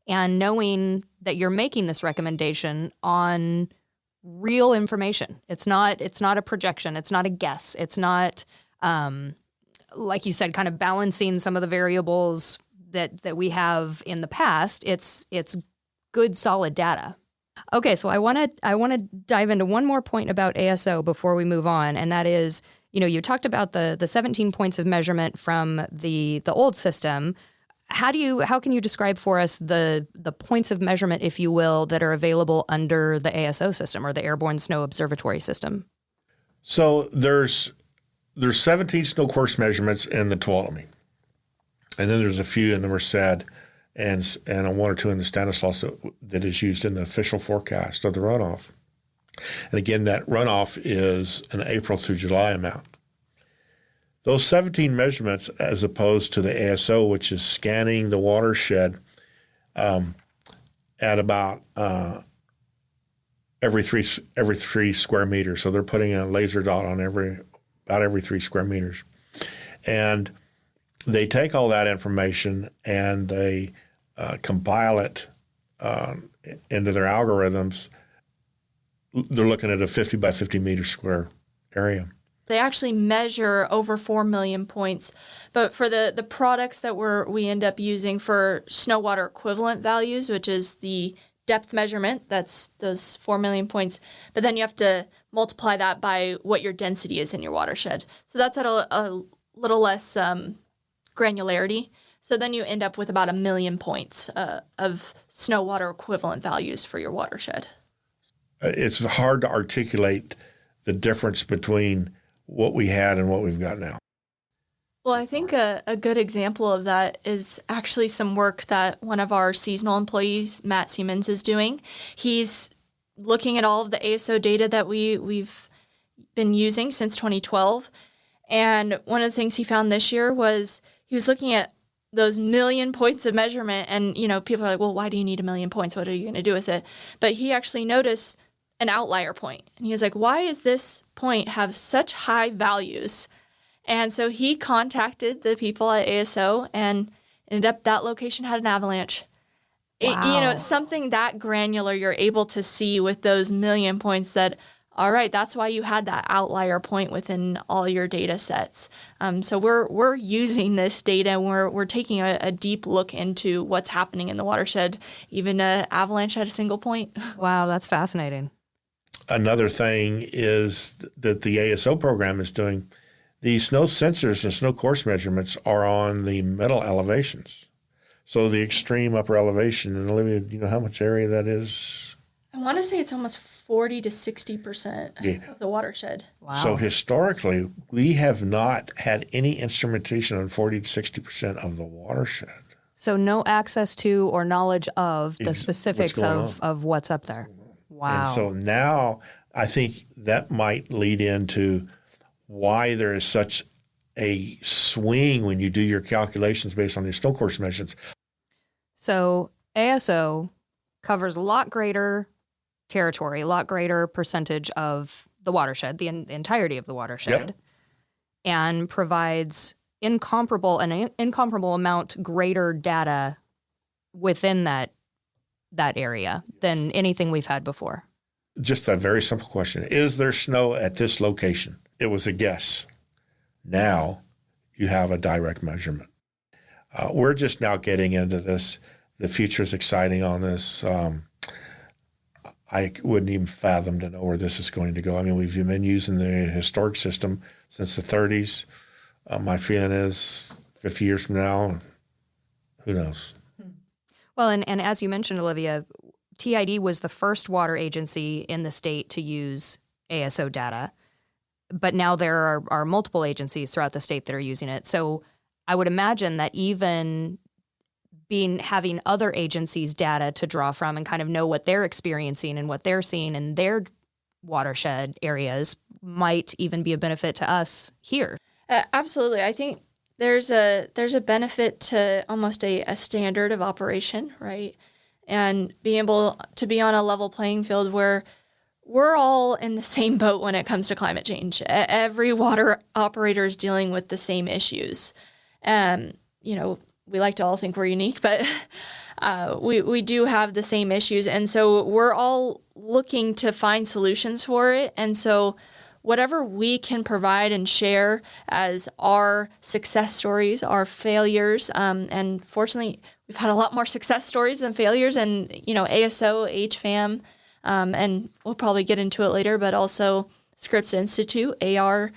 and knowing that you're making this recommendation on real information. It's not a projection. It's not a guess. It's not, like you said, kind of balancing some of the variables that we have in the past. It's good, solid data. Okay, so I want to dive into one more point about ASO before we move on, and that is, you talked about the 17 points of measurement from the old system. How can you describe for us the points of measurement, if you will, that are available under the ASO system, or the Airborne Snow Observatory system? So there's 17 snow course measurements in the Tuolumne. And then there's a few in the Merced and one or two in the Stanislaus that is used in the official forecast of the runoff. And again, that runoff is an April through July amount. Those 17 measurements, as opposed to the ASO, which is scanning the watershed at about every three square meters. So they're putting a laser dot on about every 3 square meters. And they take all that information and they compile it into their algorithms. They're looking at a 50 by 50 meter square area. They actually measure over 4 million points. But for the products that we end up using for snow water equivalent values, which is the depth measurement, that's those 4 million points. But then you have to multiply that by what your density is in your watershed. So that's at a little less granularity. So then you end up with about 1 million points of snow water equivalent values for your watershed. It's hard to articulate the difference between what we had and what we've got now. Well, I think a good example of that is actually some work that one of our seasonal employees, Matt Siemens, is doing. He's looking at all of the ASO data that we've been using since 2012. And one of the things he found this year was he was looking at those 1 million points of measurement. And, people are like, well, why do you need 1 million points? What are you going to do with it? But he actually noticed an outlier point. And he was like, why does this point have such high values? And so he contacted the people at ASO and ended up that location had an avalanche. Wow. Something that granular you're able to see with those 1 million points that, all right, that's why you had that outlier point within all your data sets. So we're using this data and we're taking a deep look into what's happening in the watershed, even an avalanche at a single point. Wow, that's fascinating. Another thing is that the ASO program is doing, The snow sensors and snow course measurements are on the middle elevations. So the extreme upper elevation, and Olivia, do you know how much area that is? I want to say it's almost 40 to 60% of the watershed. Wow. So historically, we have not had any instrumentation on 40 to 60% of the watershed. So no access to or knowledge of the specifics what's of what's up there. Wow. And so now I think that might lead into why there is such a swing when you do your calculations based on your snow course measurements. So ASO covers a lot greater territory, a lot greater percentage of the watershed, the entirety of the watershed, and provides an incomparable amount greater data within that area than anything we've had before. Just a very simple question. Is there snow at this location? It was a guess. Now you have a direct measurement. We're just now getting into this. The future is exciting on this. I wouldn't even fathom to know where this is going to go. I mean, we've been using the historic system since the 30s. My feeling is 50 years from now, who knows? Well, and as you mentioned, Olivia, TID was the first water agency in the state to use ASO data, but now there are multiple agencies throughout the state that are using it. So I would imagine that even having other agencies' data to draw from and kind of know what they're experiencing and what they're seeing in their watershed areas might even be a benefit to us here. Absolutely. I think there's a benefit to almost a standard of operation, right? And being able to be on a level playing field where we're all in the same boat when it comes to climate change. Every water operator is dealing with the same issues. We like to all think we're unique, but we do have the same issues. And so we're all looking to find solutions for it. And so whatever we can provide and share as our success stories, our failures, and fortunately, we've had a lot more success stories than failures, and ASO, HFAM, and we'll probably get into it later, but also Scripps Institute, AR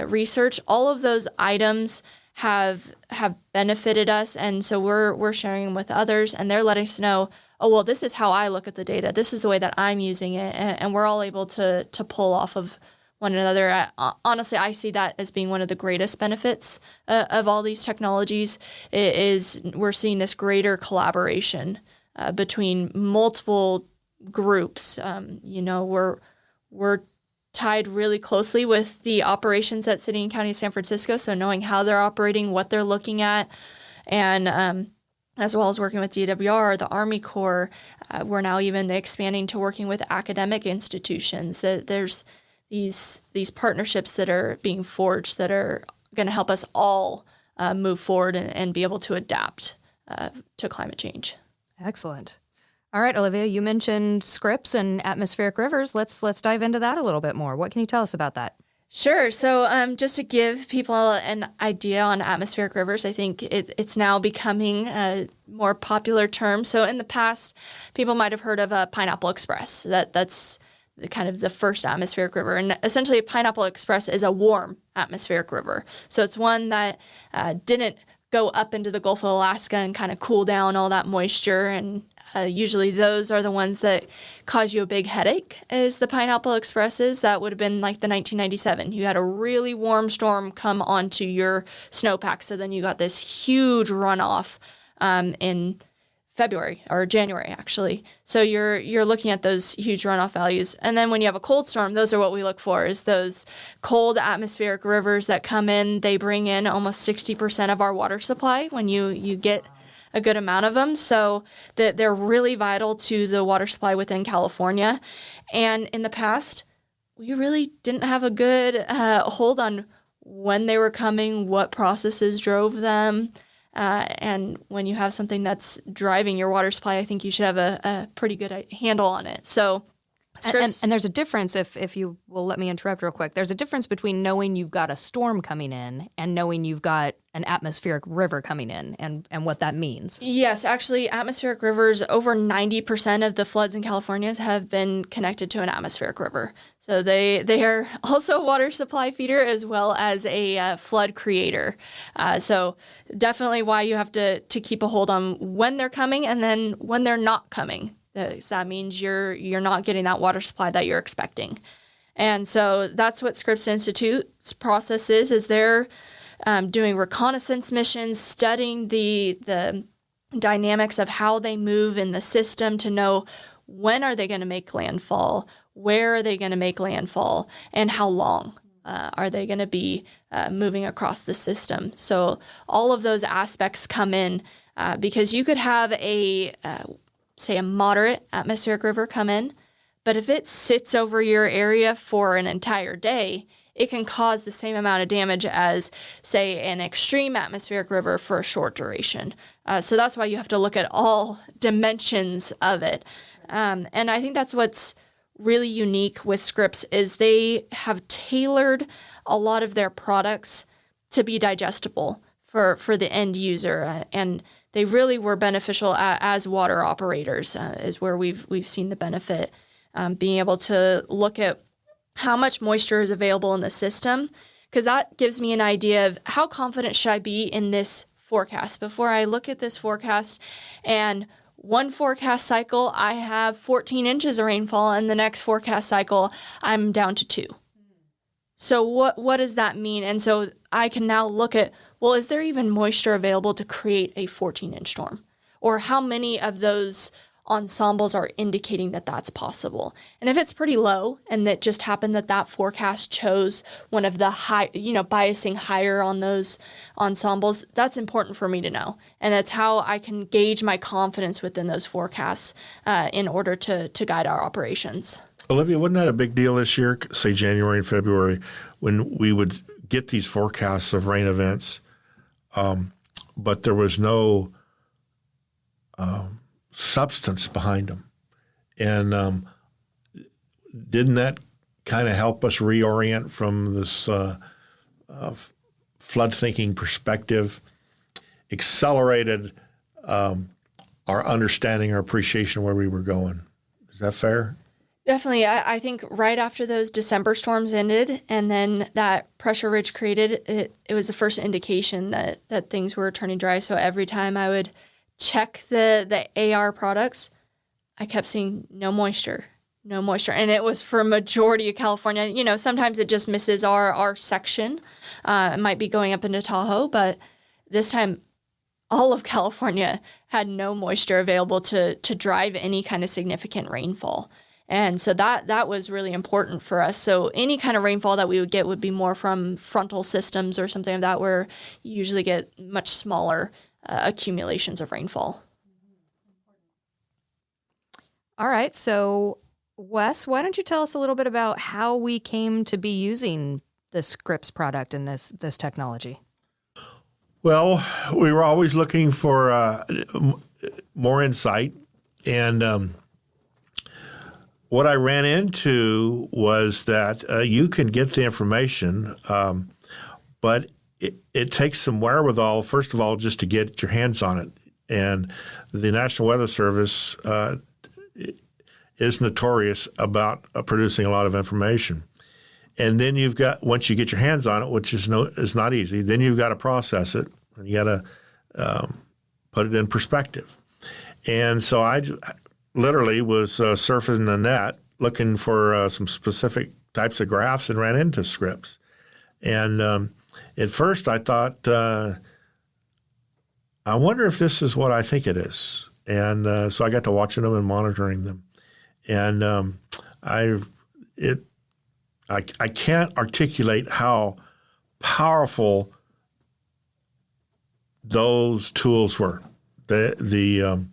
research, all of those items have benefited us, and so we're sharing them with others, and they're letting us know, oh, well, this is how I look at the data. This is the way that I'm using it, and we're all able to pull off of one another. Honestly, I see that as being one of the greatest benefits of all these technologies is we're seeing this greater collaboration between multiple groups. We're tied really closely with the operations at City and County of San Francisco, so knowing how they're operating, what they're looking at, and as well as working with DWR, the Army Corps. We're now even expanding to working with academic institutions. There's these partnerships that are being forged that are going to help us all move forward and be able to adapt to climate change. Excellent. All right, Olivia, you mentioned Scripps and atmospheric rivers. Let's dive into that a little bit more. What can you tell us about that? Sure. So just to give people an idea on atmospheric rivers, I think it's now becoming a more popular term. So in the past, people might have heard of a Pineapple Express. That's kind of the first atmospheric river. And essentially, Pineapple Express is a warm atmospheric river. So it's one that didn't go up into the Gulf of Alaska and kind of cool down all that moisture. And usually those are the ones that cause you a big headache, is the Pineapple Expresses. That would have been like the 1997. You had a really warm storm come onto your snowpack. So then you got this huge runoff in February or January, actually. So you're looking at those huge runoff values. And then when you have a cold storm, those are what we look for, is those cold atmospheric rivers that come in. They bring in almost 60% of our water supply when you get a good amount of them. So that they're really vital to the water supply within California. And in the past, we really didn't have a good hold on when they were coming, what processes drove them. And when you have something that's driving your water supply, I think you should have a pretty good handle on it. So, and there's a difference, if you will let me interrupt real quick, there's a difference between knowing you've got a storm coming in and knowing you've got an atmospheric river coming in and what that means. Yes, actually, atmospheric rivers, over 90% of the floods in California have been connected to an atmospheric river. So they are also a water supply feeder as well as a flood creator. So definitely why you have to keep a hold on when they're coming and then when they're not coming. So that means you're not getting that water supply that you're expecting. And so that's what Scripps Institute's process is they're doing reconnaissance missions, studying the dynamics of how they move in the system to know when are they going to make landfall, where are they going to make landfall, and how long are they going to be moving across the system. So all of those aspects come in because you could have say a moderate atmospheric river come in, but if it sits over your area for an entire day, it can cause the same amount of damage as, say, an extreme atmospheric river for a short duration. So that's why you have to look at all dimensions of it. And I think that's what's really unique with Scripps is they have tailored a lot of their products to be digestible for the end user. And they really were beneficial as water operators is where we've seen the benefit. Being able to look at how much moisture is available in the system, because that gives me an idea of how confident should I be in this forecast. Before I look at this forecast and one forecast cycle, I have 14 inches of rainfall, and the next forecast cycle, I'm down to 2. So what does that mean? And so I can now look at, well, is there even moisture available to create a 14-inch storm? Or how many of those ensembles are indicating that that's possible? And if it's pretty low and that just happened that forecast chose one of the high, biasing higher on those ensembles, that's important for me to know. And that's how I can gauge my confidence within those forecasts in order to guide our operations. Olivia, wasn't that a big deal this year, say January and February, when we would get these forecasts of rain events, but there was no substance behind them? And didn't that kind of help us reorient from this flood thinking perspective, accelerated our understanding, our appreciation of where we were going? Is that fair? Definitely. I think right after those December storms ended and then that pressure ridge created, it was the first indication that things were turning dry. So every time I would check the AR products, I kept seeing no moisture. And it was for a majority of California. Sometimes it just misses our section. It might be going up into Tahoe, but this time all of California had no moisture available to drive any kind of significant rainfall. And so that was really important for us. So any kind of rainfall that we would get would be more from frontal systems or something like that, where you usually get much smaller accumulations of rainfall. All right. So, Wes, why don't you tell us a little bit about how we came to be using the Scripps product and this technology? Well, we were always looking for more insight. And what I ran into was that you can get the information, but it takes some wherewithal, first of all, just to get your hands on it. And the National Weather Service is notorious about producing a lot of information. And then you've got, once you get your hands on it, which is not easy, then you've got to process it, and you got to put it in perspective. And so I literally was surfing the net looking for some specific types of graphs and ran into Scripps. And at first I thought, I wonder if this is what I think it is. And so I got to watching them and monitoring them. And I can't articulate how powerful those tools were. The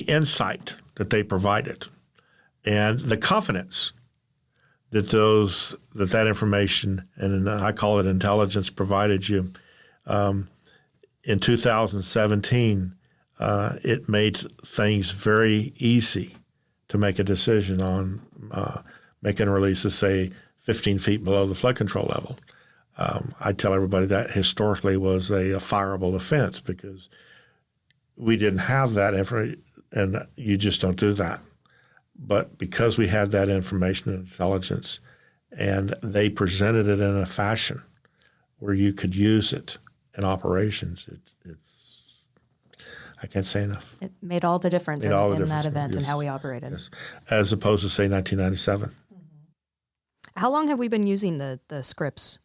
insight that they provided, and the confidence that that information, and I call it intelligence, provided you. In 2017, it made things very easy to make a decision on making releases, say, 15 feet below the flood control level. I tell everybody that historically was a fireable offense because we didn't have that information, and you just don't do that. But because we had that information and intelligence, and they presented it in a fashion where you could use it in operations, I can't say enough. It made all the difference in that event yes. and how we operated. Yes. As opposed to, say, 1997. How long have we been using the scripts?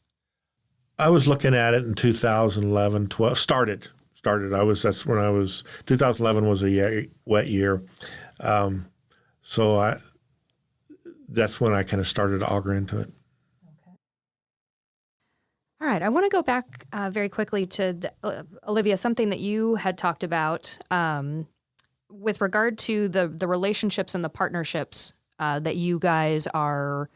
I was looking at it in 2011, 12, started. 2011 was a wet year. So that's when I kind of started to auger into it. Okay. All right. I want to go back very quickly to, Olivia, something that you had talked about with regard to the relationships and the partnerships that you guys are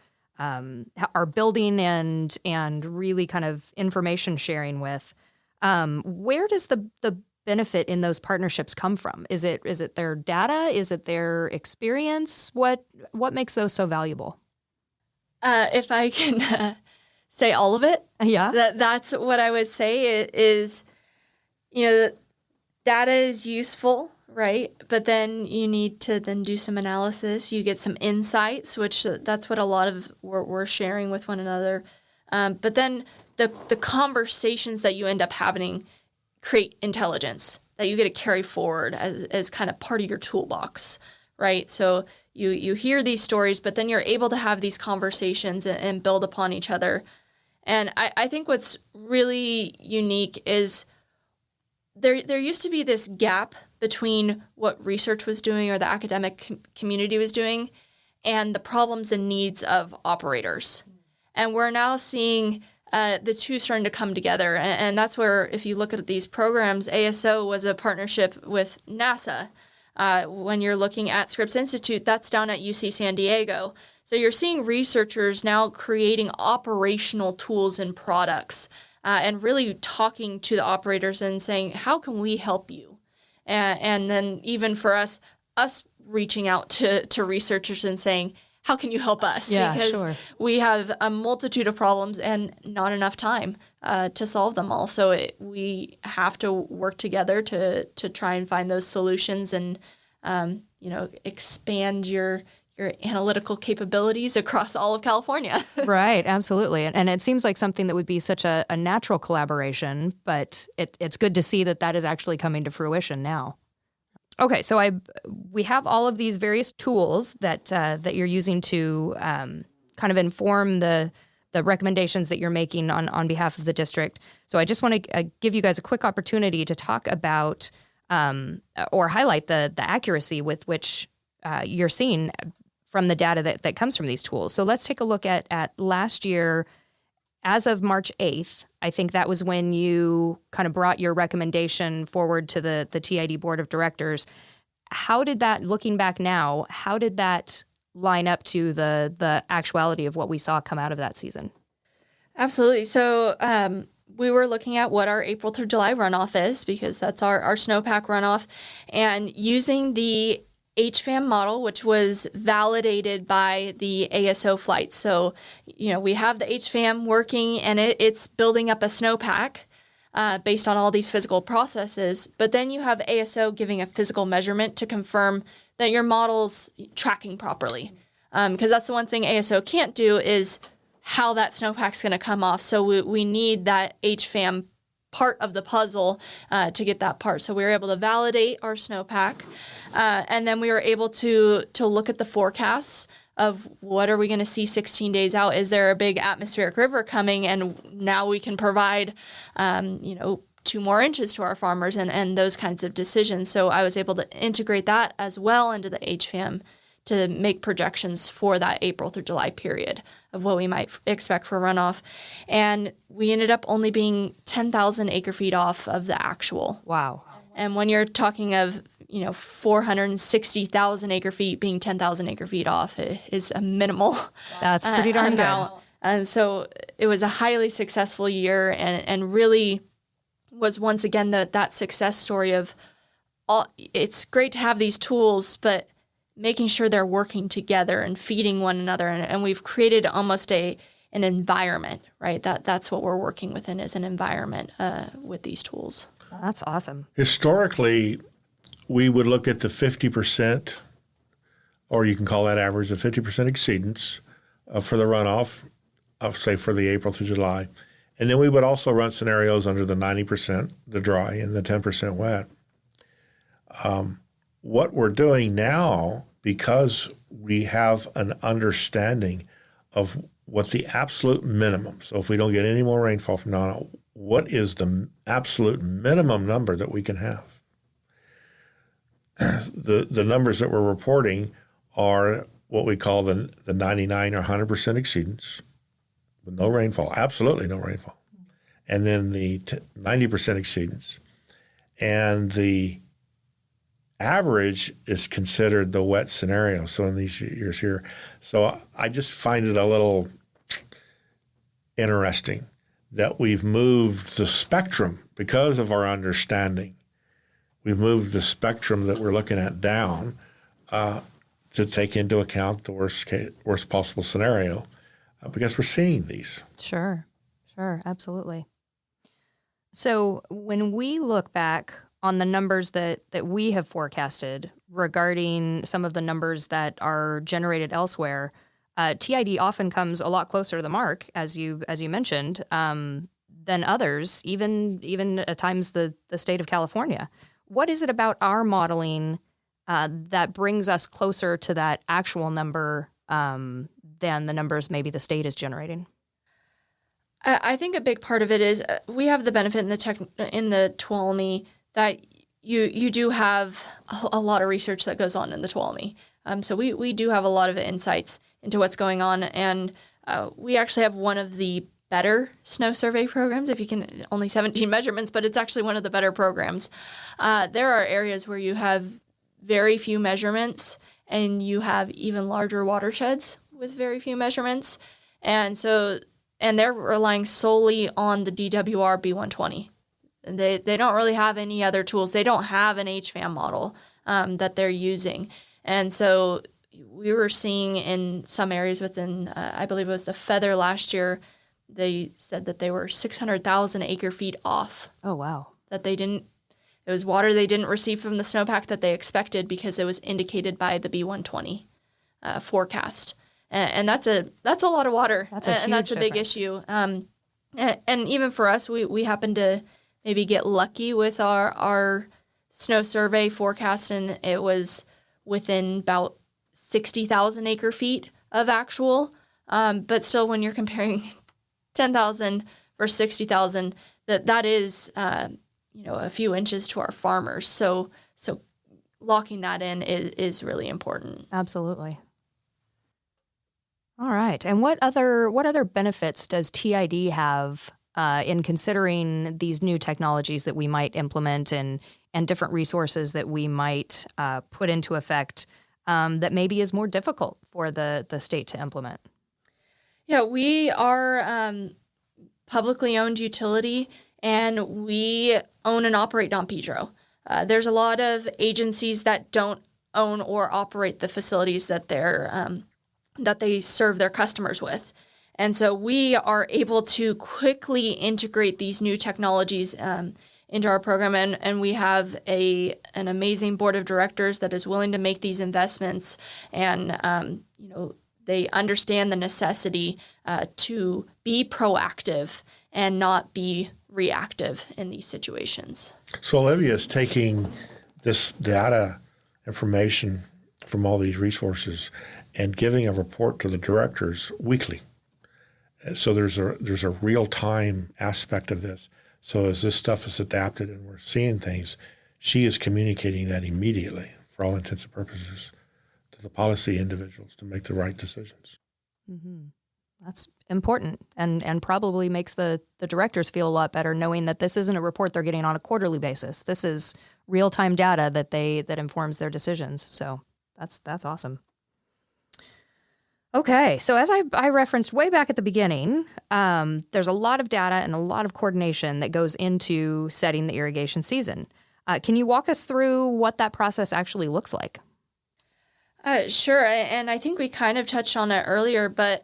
building and really kind of information sharing with. Where does the benefit in those partnerships come from? Is it their data? Is it their experience? What makes those so valuable? If I can say all of it, yeah, that's what I would say. It is, data is useful, right? But then you need to then do some analysis. You get some insights, which that's what a lot of we're sharing with one another. But then the conversations that you end up having create intelligence that you get to carry forward as kind of part of your toolbox, right? So you hear these stories, but then you're able to have these conversations and build upon each other. And I think what's really unique is there used to be this gap between what research was doing or the academic community was doing and the problems and needs of operators. And we're now seeing the two starting to come together. And that's where, if you look at these programs, ASO was a partnership with NASA. When you're looking at Scripps Institute, that's down at UC San Diego. So you're seeing researchers now creating operational tools and products and really talking to the operators and saying, how can we help you? And then even for us reaching out to researchers and saying, how can you help us? Yeah, because sure. we have a multitude of problems and not enough time to solve them all. So we have to work together to try and find those solutions and expand your analytical capabilities across all of California. Right, absolutely. And it seems like something that would be such a natural collaboration, but it's good to see that is actually coming to fruition now. Okay, so we have all of these various tools that you're using to kind of inform the recommendations that you're making on behalf of the district. So I just want to give you guys a quick opportunity to talk about or highlight the accuracy with which you're seeing from the data that comes from these tools. So let's take a look at last year. As of March 8th, I think that was when you kind of brought your recommendation forward to the TID Board of Directors. How did that, looking back now, how did that line up to the actuality of what we saw come out of that season? Absolutely. So we were looking at what our April through July runoff is, because that's our snowpack runoff, and using the HFAM model, which was validated by the ASO flights. So, we have the HFAM working and it's building up a snowpack based on all these physical processes. But then you have ASO giving a physical measurement to confirm that your model's tracking properly. Because that's the one thing ASO can't do is how that snowpack's going to come off. So we need that HFAM part of the puzzle to get that part. So we were able to validate our snowpack. And then we were able to look at the forecasts of what are we going to see 16 days out? Is there a big atmospheric river coming? And now we can provide, 2 more inches to our farmers and those kinds of decisions. So I was able to integrate that as well into the HFAM to make projections for that April through July period of what we might expect for runoff. And we ended up only being 10,000 acre feet off of the actual. Wow. And when you're talking of 460,000 acre feet being 10,000 acre feet off is a minimal. That's pretty darn amount. good. And so it was a highly successful year and really was once again that success story of it's great to have these tools, but making sure they're working together and feeding one another. And we've created almost an an environment, right? That's what we're working within, is an environment with these tools. That's awesome. Historically, we would look at the 50%, or you can call that average, the 50% exceedance for the runoff, say for the April through July. And then we would also run scenarios under the 90%, the dry, and the 10% wet. What we're doing now, because we have an understanding of what the absolute minimum, so if we don't get any more rainfall from now on, what is the absolute minimum number that we can have? The numbers that we're reporting are what we call the 99 or 100% exceedance, with no rainfall, absolutely no rainfall. And then the 90% exceedance. And the average is considered the wet scenario, so in these years here. So I just find it a little interesting that we've moved the spectrum because of our understanding. We've moved the spectrum that we're looking at down to take into account the worst possible scenario because we're seeing these. Sure, absolutely. So when we look back on the numbers that we have forecasted regarding some of the numbers that are generated elsewhere, TID often comes a lot closer to the mark, as you mentioned, than others, even at times the state of California. What is it about our modeling that brings us closer to that actual number than the numbers maybe the state is generating? I think a big part of it is we have the benefit in the Tuolumne that you do have a lot of research that goes on in the Tuolumne. So we do have a lot of insights into what's going on, and we actually have one of the better snow survey programs. If you can, only 17 measurements, but it's actually one of the better programs. There are areas where you have very few measurements, and you have even larger watersheds with very few measurements, and they're relying solely on the DWR B120. They don't really have any other tools. They don't have an HFAM model that they're using. And so we were seeing in some areas within, I believe it was the Feather last year, they said that they were 600,000 acre feet off. Oh, wow. It was water they didn't receive from the snowpack that they expected because it was indicated by the B120 forecast. And that's a lot of water. That's a big difference. issue. And even for us, we happen to maybe get lucky with our snow survey forecast, and it was within about 60,000 acre feet of actual. But still, when you're comparing 10,000 versus 60,000, that is a few inches to our farmers. So locking that in is really important. Absolutely. All right. And what other benefits does TID have in considering these new technologies that we might implement and different resources that we might put into effect that maybe is more difficult for the state to implement? Yeah, we are publicly owned utility, and we own and operate Don Pedro. There's a lot of agencies that don't own or operate the facilities that they serve their customers with. And so we are able to quickly integrate these new technologies into our program, and we have an amazing board of directors that is willing to make these investments, and they understand the necessity to be proactive and not be reactive in these situations. So Olivia is taking this data information from all these resources and giving a report to the directors weekly. So there's a real-time aspect of this. So as this stuff is adapted and we're seeing things, she is communicating that immediately, for all intents and purposes, to the policy individuals to make the right decisions. Mm-hmm. That's important and probably makes the directors feel a lot better knowing that this isn't a report they're getting on a quarterly basis. This is real-time data that informs their decisions. So that's awesome. Okay, so as I referenced way back at the beginning, there's a lot of data and a lot of coordination that goes into setting the irrigation season. Can you walk us through what that process actually looks like? Sure, and I think we kind of touched on it earlier, but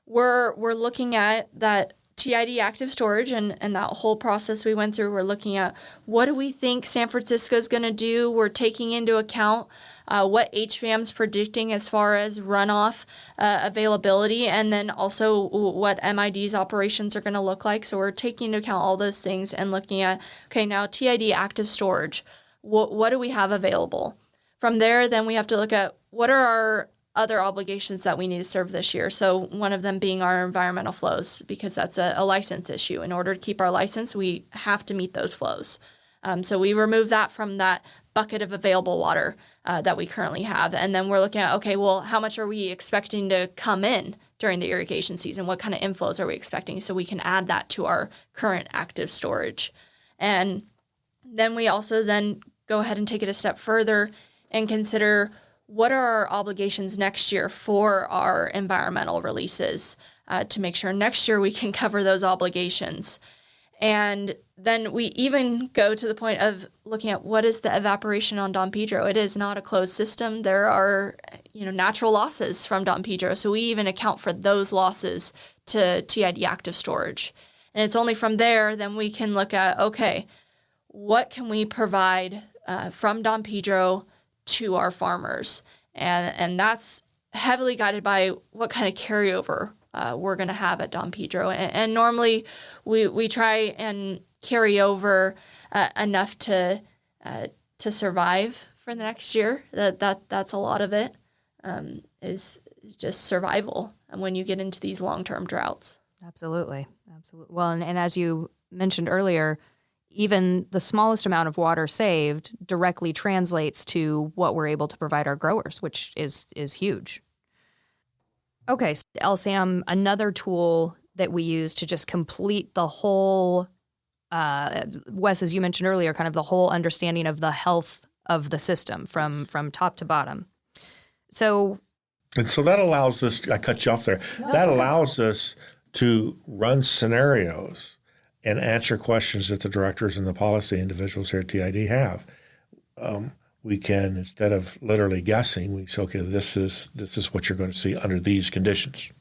we're looking at that TID active storage and that whole process we went through. We're looking at what do we think San Francisco is going to do. We're taking into account what HVAM's predicting as far as runoff availability, and then also what MID's operations are going to look like. So we're taking into account all those things and looking at, okay, now TID active storage, what do we have available? From there, then we have to look at what are our other obligations that we need to serve this year. So one of them being our environmental flows, because that's a license issue. In order to keep our license, we have to meet those flows. So we remove that from that bucket of available water that we currently have. And then we're looking at, okay, well, how much are we expecting to come in during the irrigation season? What kind of inflows are we expecting? So we can add that to our current active storage. And then we also then go ahead and take it a step further and consider what are our obligations next year for our environmental releases to make sure next year we can cover those obligations. And then we even go to the point of looking at what is the evaporation on Don Pedro. It is not a closed system. There are, natural losses from Don Pedro. So we even account for those losses to TID active storage. And it's only from there then we can look at, okay, what can we provide from Don Pedro to our farmers? And that's heavily guided by what kind of carryover we're going to have at Don Pedro. And normally we try and carry over enough to survive for the next year. That's a lot of it, is just survival when you get into these long-term droughts. Absolutely. Well, and as you mentioned earlier, even the smallest amount of water saved directly translates to what we're able to provide our growers, which is huge. Okay, so LSAM, another tool that we use to just complete the whole, Wes, as you mentioned earlier, kind of the whole understanding of the health of the system from top to bottom. And so that allows us, I cut you off there, that allows us to run scenarios and answer questions that the directors and the policy individuals here at TID have. We can, instead of literally guessing, we say, okay, this is what you're going to see under these conditions.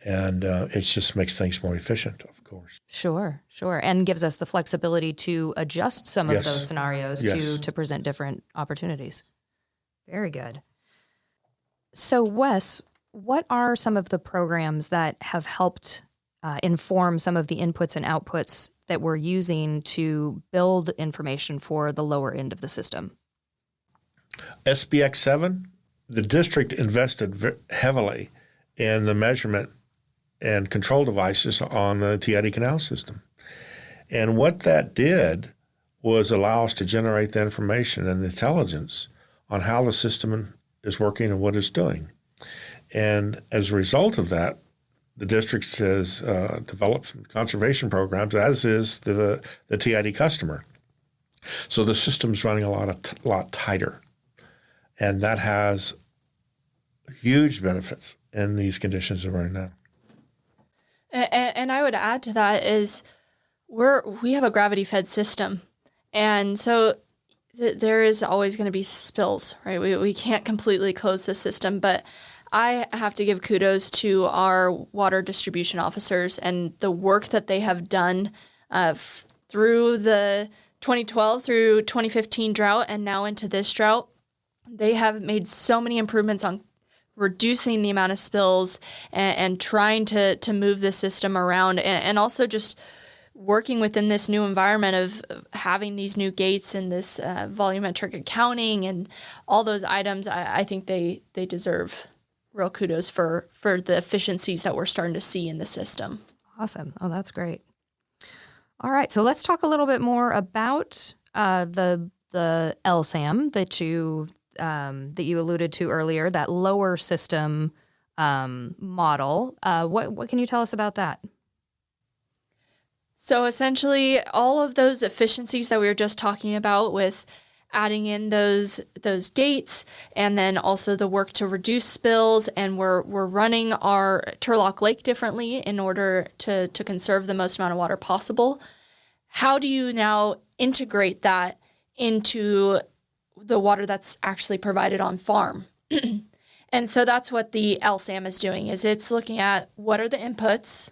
And it just makes things more efficient, of course. Sure. And gives us the flexibility to adjust some of those scenarios to present different opportunities. Very good. So, Wes, what are some of the programs that have helped inform some of the inputs and outputs that we're using to build information for the lower end of the system? SBX 7, the district invested heavily in the measurement and control devices on the TID canal system. And what that did was allow us to generate the information and the intelligence on how the system is working and what it's doing. And as a result of that, the district has developed conservation programs, as is the TID customer. So the system's running a lot tighter. And that has huge benefits in these conditions that we're in now. And I would add to that is we have a gravity-fed system. And so there is always going to be spills, right? We can't completely close the system, but I have to give kudos to our water distribution officers and the work that they have done through the 2012 through 2015 drought and now into this drought. They have made so many improvements on reducing the amount of spills and trying to move the system around and also just working within this new environment of having these new gates and this volumetric accounting and all those items. I think they deserve real kudos for the efficiencies that we're starting to see in the system. Awesome. Oh, that's great. All right. So let's talk a little bit more about the LSAM that you alluded to earlier, that lower system model. What can you tell us about that? So essentially, all of those efficiencies that we were just talking about with adding in those gates and then also the work to reduce spills, and we're running our Turlock Lake differently in order to conserve the most amount of water possible. How do you now integrate that into the water that's actually provided on farm? And so that's what the LSAM is doing, is it's looking at what are the inputs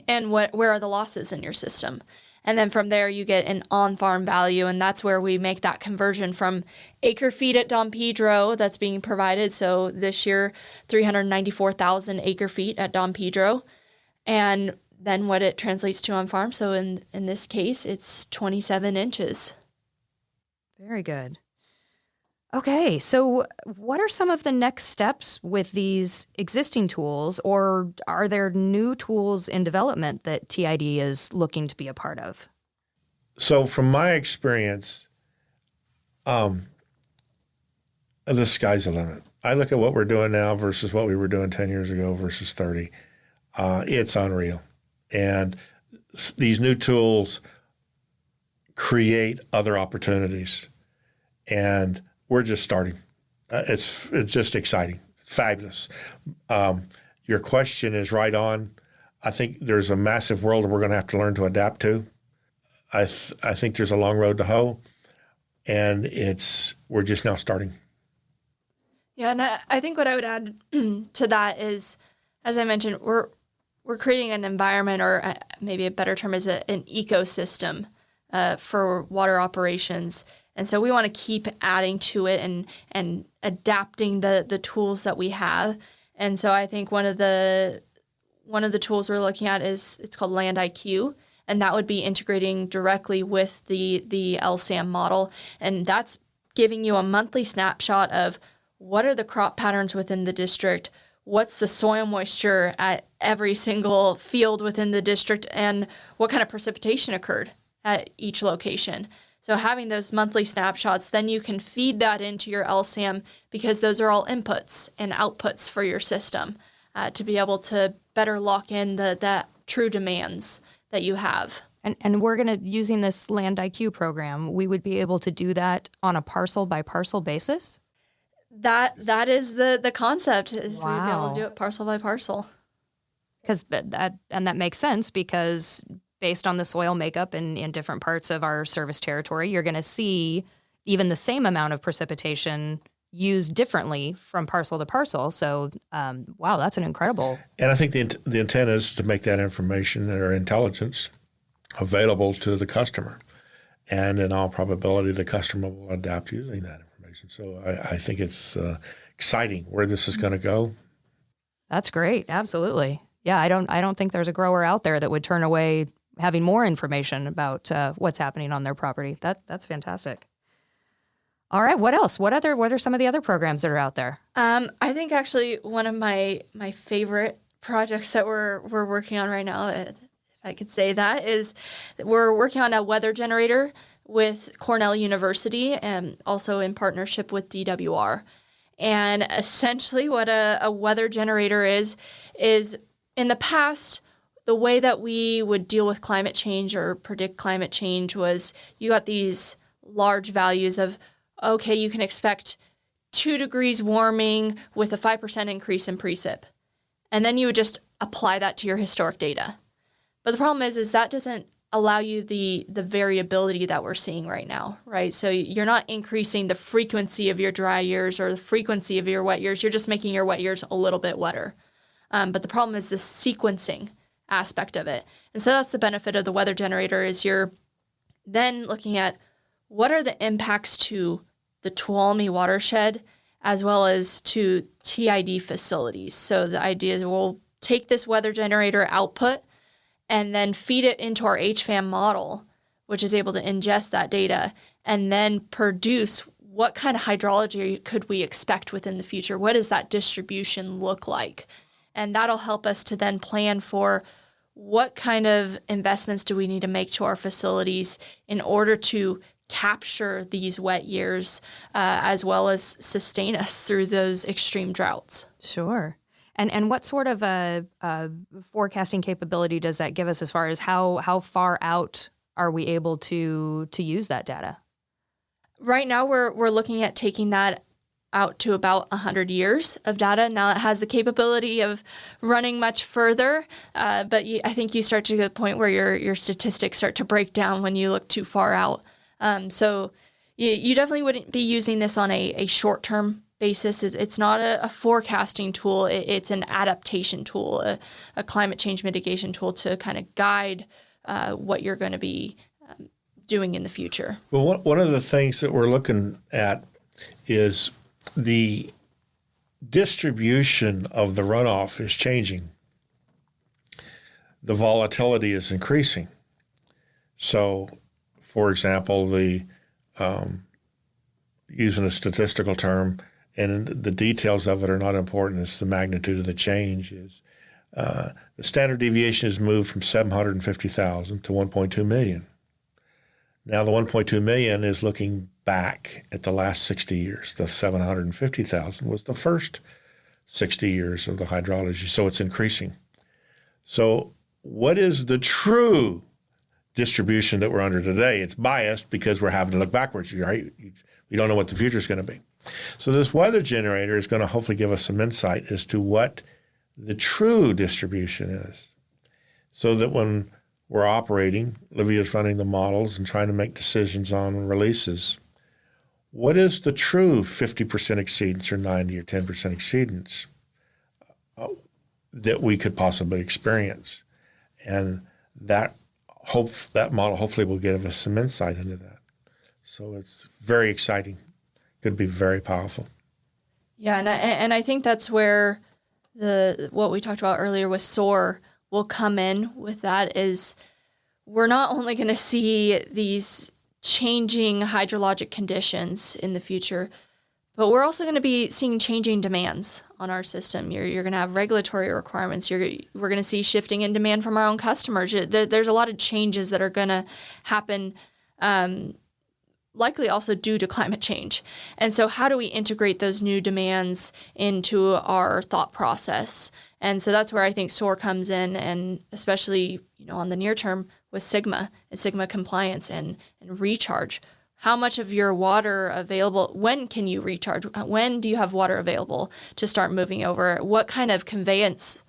and where are the losses in your system. And then from there, you get an on-farm value, and that's where we make that conversion from acre feet at Don Pedro that's being provided. So this year, 394,000 acre feet at Don Pedro, and then what it translates to on farm. So in this case, it's 27 inches. Very good. Okay, so what are some of the next steps with these existing tools, or are there new tools in development that TID is looking to be a part of? So from my experience, the sky's the limit. I look at what we're doing now versus what we were doing 10 years ago versus 30. It's unreal. And these new tools create other opportunities. And we're just starting. It's just exciting, fabulous. Your question is right on. I think there's a massive world we're going to have to learn to adapt to. I think there's a long road to hoe, and we're just now starting. Yeah, and I think what I would add to that is, as I mentioned, we're creating an environment, or maybe a better term is an ecosystem for water operations. And so we want to keep adding to it and adapting the tools that we have. And so I think one of the tools we're looking at it's called Land IQ, and that would be integrating directly with the LSAM model. And that's giving you a monthly snapshot of what are the crop patterns within the district, what's the soil moisture at every single field within the district, and what kind of precipitation occurred at each location. So having those monthly snapshots, then you can feed that into your LSAM, because those are all inputs and outputs for your system to be able to better lock in the true demands that you have. And we're going to, using this Land IQ program, we would be able to do that on a parcel by parcel basis? That is the concept, is Wow. we'd be able to do it parcel by parcel. Because that makes sense, because based on the soil makeup in different parts of our service territory, you're going to see even the same amount of precipitation used differently from parcel to parcel. So, wow, that's an incredible. And I think the intent is to make that information or intelligence available to the customer. And in all probability, the customer will adapt using that information. So I think it's exciting where this is going to go. That's great. Absolutely. Yeah, I don't think there's a grower out there that would turn away having more information about what's happening on their property. That's fantastic. All right, what else? What are some of the other programs that are out there? I think actually one of my favorite projects that we're working on right now, if I could say that, is we're working on a weather generator with Cornell University, and also in partnership with DWR. And essentially what a weather generator is in the past, the way that we would deal with climate change or predict climate change was you got these large values of, okay, you can expect 2 degrees warming with a 5% increase in precip. And then you would just apply that to your historic data. But the problem is that doesn't allow you the variability that we're seeing right now, right? So you're not increasing the frequency of your dry years or the frequency of your wet years. You're just making your wet years a little bit wetter. But the problem is the sequencing aspect of it. And so that's the benefit of the weather generator, is you're then looking at what are the impacts to the Tuolumne watershed as well as to TID facilities. So the idea is we'll take this weather generator output and then feed it into our HFAM model, which is able to ingest that data and then produce what kind of hydrology could we expect within the future? What does that distribution look like? And that'll help us to then plan for what kind of investments do we need to make to our facilities in order to capture these wet years as well as sustain us through those extreme droughts. Sure. And what sort of a forecasting capability does that give us, as far as how far out are we able to use that data? Right now, we're looking at taking that out to about 100 years of data. Now, it has the capability of running much further, but I think you start to get to the point where your statistics start to break down when you look too far out. So you definitely wouldn't be using this on a short-term basis. It's not a forecasting tool. It's an adaptation tool, a climate change mitigation tool to kind of guide what you're going to be doing in the future. Well, one of the things that we're looking at is the distribution of the runoff is changing. The volatility is increasing. So, for example, using a statistical term, and the details of it are not important, it's the magnitude of the change, is the standard deviation has moved from 750,000 to 1.2 million. Now the 1.2 million is looking back at the last 60 years. The 750,000 was the first 60 years of the hydrology, so it's increasing. So what is the true distribution that we're under today? It's biased because we're having to look backwards, right? We don't know what the future is going to be. So this weather generator is going to hopefully give us some insight as to what the true distribution is, so that when we're operating, Olivia's running the models and trying to make decisions on releases, what is the true 50% exceedance or 90 or 10% exceedance that we could possibly experience? And that model hopefully will give us some insight into that. So it's very exciting. Could be very powerful. Yeah, and I think that's where what we talked about earlier with SOAR will come in with that. Is we're not only going to see these changing hydrologic conditions in the future, but we're also going to be seeing changing demands on our system. You're going to have regulatory requirements. We're going to see shifting in demand from our own customers. There's a lot of changes that are going to happen, likely also due to climate change. And so how do we integrate those new demands into our thought process? And so that's where I think SOAR comes in, and especially on the near term with Sigma and Sigma compliance and recharge. How much of your water available? When can you recharge? When do you have water available to start moving over? What kind of conveyance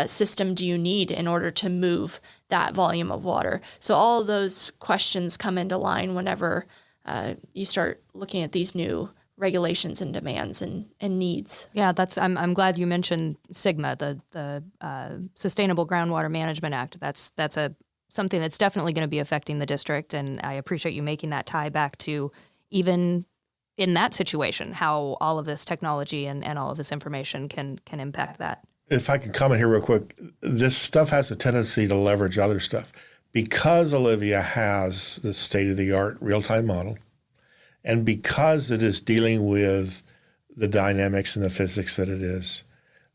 system do you need in order to move that volume of water? So all of those questions come into line whenever you start looking at these new regulations and demands and needs. Yeah, I'm glad you mentioned Sigma, the Sustainable Groundwater Management Act. That's something that's definitely going to be affecting the district, and I appreciate you making that tie back to even in that situation, how all of this technology and all of this information can impact that. If I can comment here real quick, this stuff has a tendency to leverage other stuff. Because Olivia has the state-of-the-art real-time model, and because it is dealing with the dynamics and the physics that it is,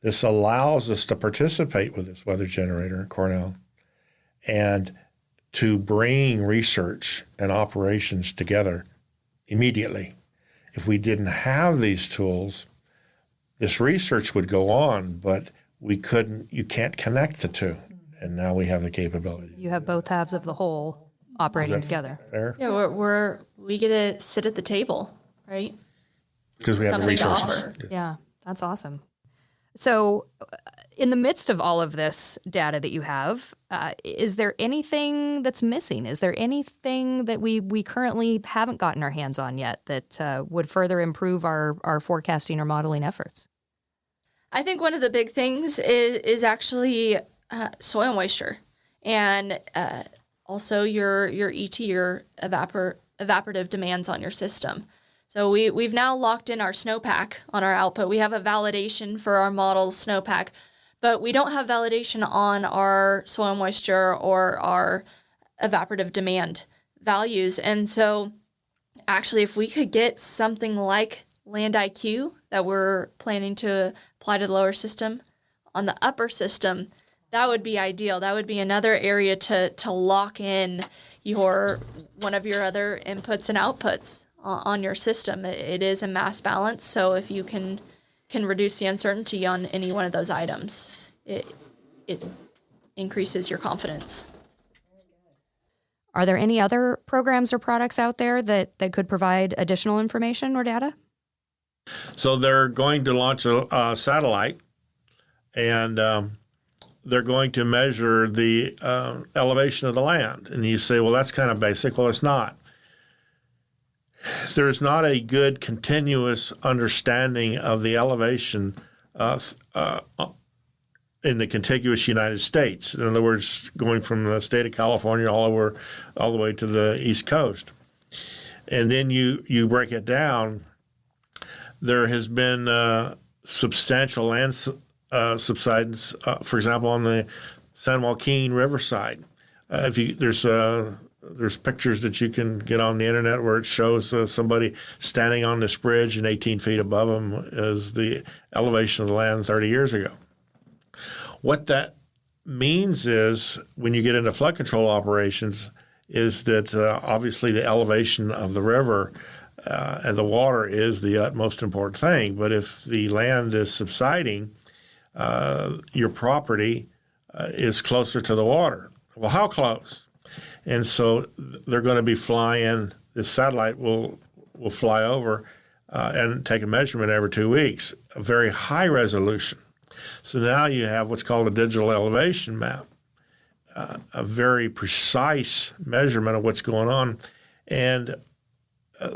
this allows us to participate with this weather generator at Cornell and to bring research and operations together immediately. If we didn't have these tools, this research would go on, but you can't connect the two. And now we have the capability. You have both halves of the whole operating together. Fair? Yeah, we get to sit at the table, right? Because we have the Something to resources. offer. Yeah, that's awesome. So in the midst of all of this data that you have, is there anything that's missing? Is there anything that we currently haven't gotten our hands on yet that would further improve our forecasting or modeling efforts? I think one of the big things is actually soil moisture, and also your ET, your evaporative demands on your system. So we've now locked in our snowpack on our output. We have a validation for our model snowpack, but we don't have validation on our soil moisture or our evaporative demand values. And so actually, if we could get something like Land IQ that we're planning to apply to the lower system on the upper system, that would be ideal. That would be another area to lock in one of your other inputs and outputs on your system. It is a mass balance, so if you can reduce the uncertainty on any one of those items, it increases your confidence. Are there any other programs or products out there that could provide additional information or data? So they're going to launch a satellite, and they're going to measure the elevation of the land. And you say, well, that's kind of basic. Well, it's not. there's not a good continuous understanding of the elevation in the contiguous United States. In other words, going from the state of California all the way to the East Coast. And then you break it down. There has been substantial land subsidence, for example, on the San Joaquin Riverside. There's pictures that you can get on the internet where it shows somebody standing on this bridge, and 18 feet above them is the elevation of the land 30 years ago. What that means is, when you get into flood control operations, is that obviously the elevation of the river and the water is the utmost important thing. But if the land is subsiding, your property is closer to the water. Well, how close? And so they're going to be flying. This satellite will fly over and take a measurement every 2 weeks, a very high resolution. So now you have what's called a digital elevation map, a very precise measurement of what's going on, and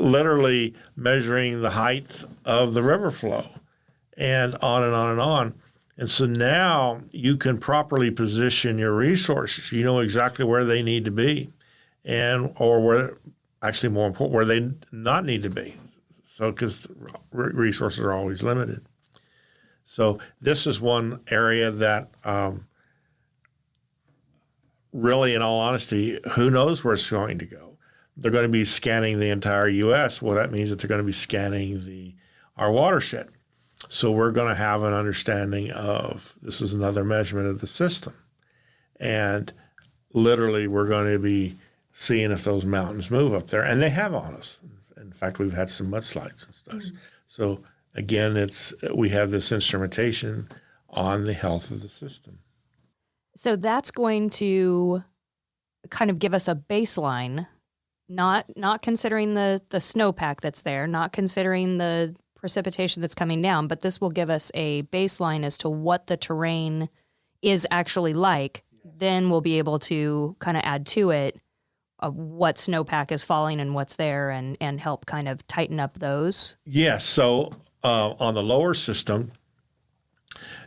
literally measuring the height of the river flow, and on and on and on. And so now you can properly position your resources. You know exactly where they need to be, or where, actually more important, where they not need to be. So, because resources are always limited. So this is one area that really, in all honesty, who knows where it's going to go? They're going to be scanning the entire U.S. Well, that means that they're going to be scanning our watershed. So we're going to have an understanding of, this is another measurement of the system. And literally we're going to be seeing if those mountains move up there. And they have on us. In fact, we've had some mudslides and stuff. Mm-hmm. So again, we have this instrumentation on the health of the system. So that's going to kind of give us a baseline, not considering the snowpack that's there, not considering the precipitation that's coming down, but this will give us a baseline as to what the terrain is actually like. Then we'll be able to kind of add to it what snowpack is falling and what's there, and help kind of tighten up those. Yes. So on the lower system,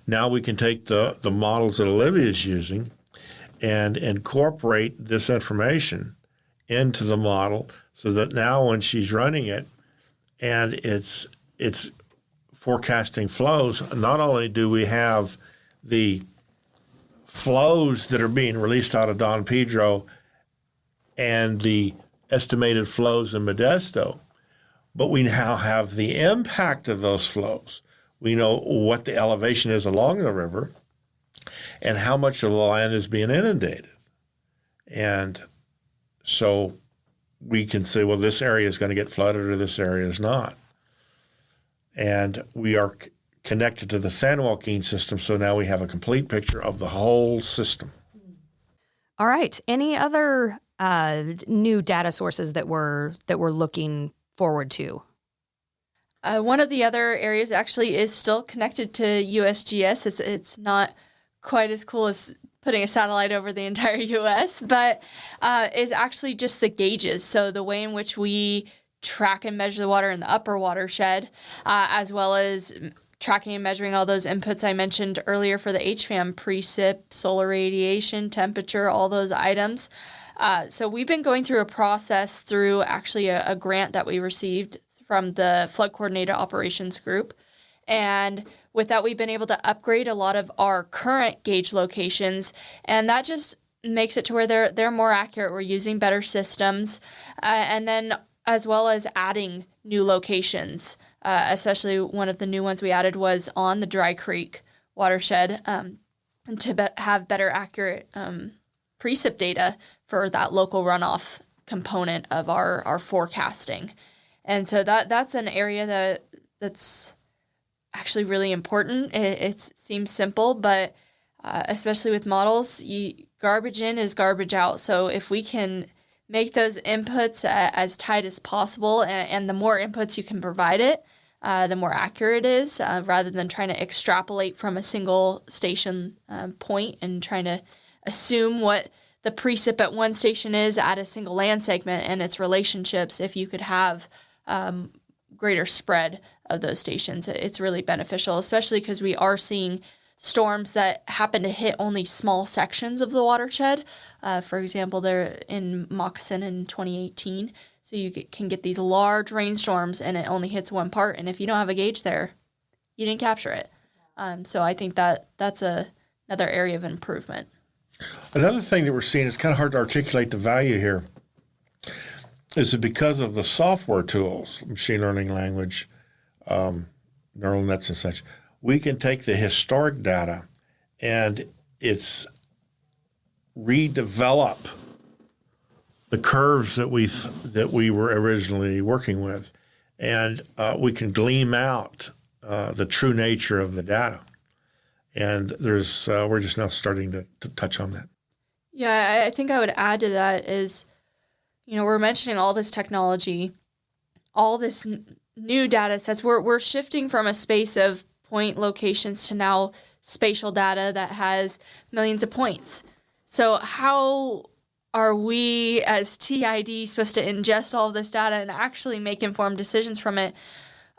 now we can take the models that Olivia is using and incorporate this information into the model, so that now when she's running it and it's forecasting flows, not only do we have the flows that are being released out of Don Pedro and the estimated flows in Modesto, but we now have the impact of those flows. We know what the elevation is along the river and how much of the land is being inundated. And so we can say, well, this area is going to get flooded or this area is not. And we are connected to the San Joaquin system, so now we have a complete picture of the whole system. All right. Any other new data sources that we're looking forward to? One of the other areas actually is still connected to USGS. It's not quite as cool as putting a satellite over the entire U.S., but is actually just the gauges. So the way in which we track and measure the water in the upper watershed, as well as tracking and measuring all those inputs I mentioned earlier for the HFAM, precip, solar radiation, temperature, all those items. So we've been going through a process through actually a grant that we received from the Flood Coordinated Operations Group. And with that, we've been able to upgrade a lot of our current gauge locations, and that just makes it to where they're more accurate. We're using better systems, and then as well as adding new locations. Especially one of the new ones we added was on the Dry Creek watershed, to have better accurate precip data for that local runoff component of our forecasting. And so that's an area that's actually really important. It seems simple, but especially with models, garbage in is garbage out. So if we can make those inputs as tight as possible, and the more inputs you can provide it, the more accurate it is, rather than trying to extrapolate from a single station point and trying to assume what the precip at one station is at a single land segment and its relationships. If you could have greater spread of those stations. It's really beneficial, especially because we are seeing storms that happen to hit only small sections of the watershed. For example, they're in Moccasin in 2018. So you can get these large rainstorms and it only hits one part. And if you don't have a gauge there, you didn't capture it. So I think that's another area of improvement. Another thing that we're seeing, it's kind of hard to articulate the value here, is that because of the software tools, machine learning language, neural nets and such, we can take the historic data and it's redevelop the curves that we were originally working with, and we can glean out the true nature of the data. And we're just now starting to touch on that. Yeah, I think I would add to that is, we're mentioning all this technology, all this new data sets. We're shifting from a space of point locations to now spatial data that has millions of points. So how are we as TID supposed to ingest all of this data and actually make informed decisions from it?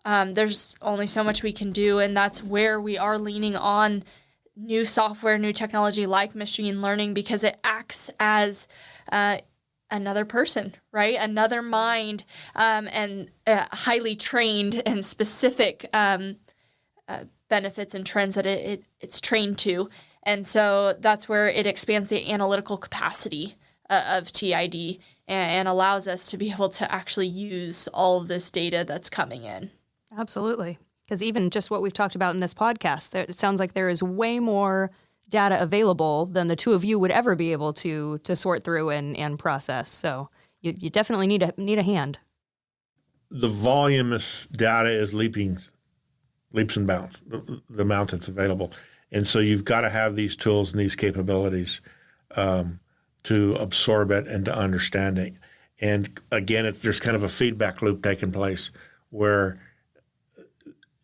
There's only so much we can do, and that's where we are leaning on new software, new technology like machine learning, because it acts as another person, right? Another mind, and highly trained and specific benefits and trends that it's trained to. And so that's where it expands the analytical capacity of TID and allows us to be able to actually use all of this data that's coming in. Absolutely. Because even just what we've talked about in this podcast, it sounds like there is way more data available than the two of you would ever be able to sort through and process. So you definitely need a hand. The voluminous data is leaps and bounds, the amount that's available. And so you've got to have these tools and these capabilities to absorb it and to understand it. And again, there's kind of a feedback loop taking place where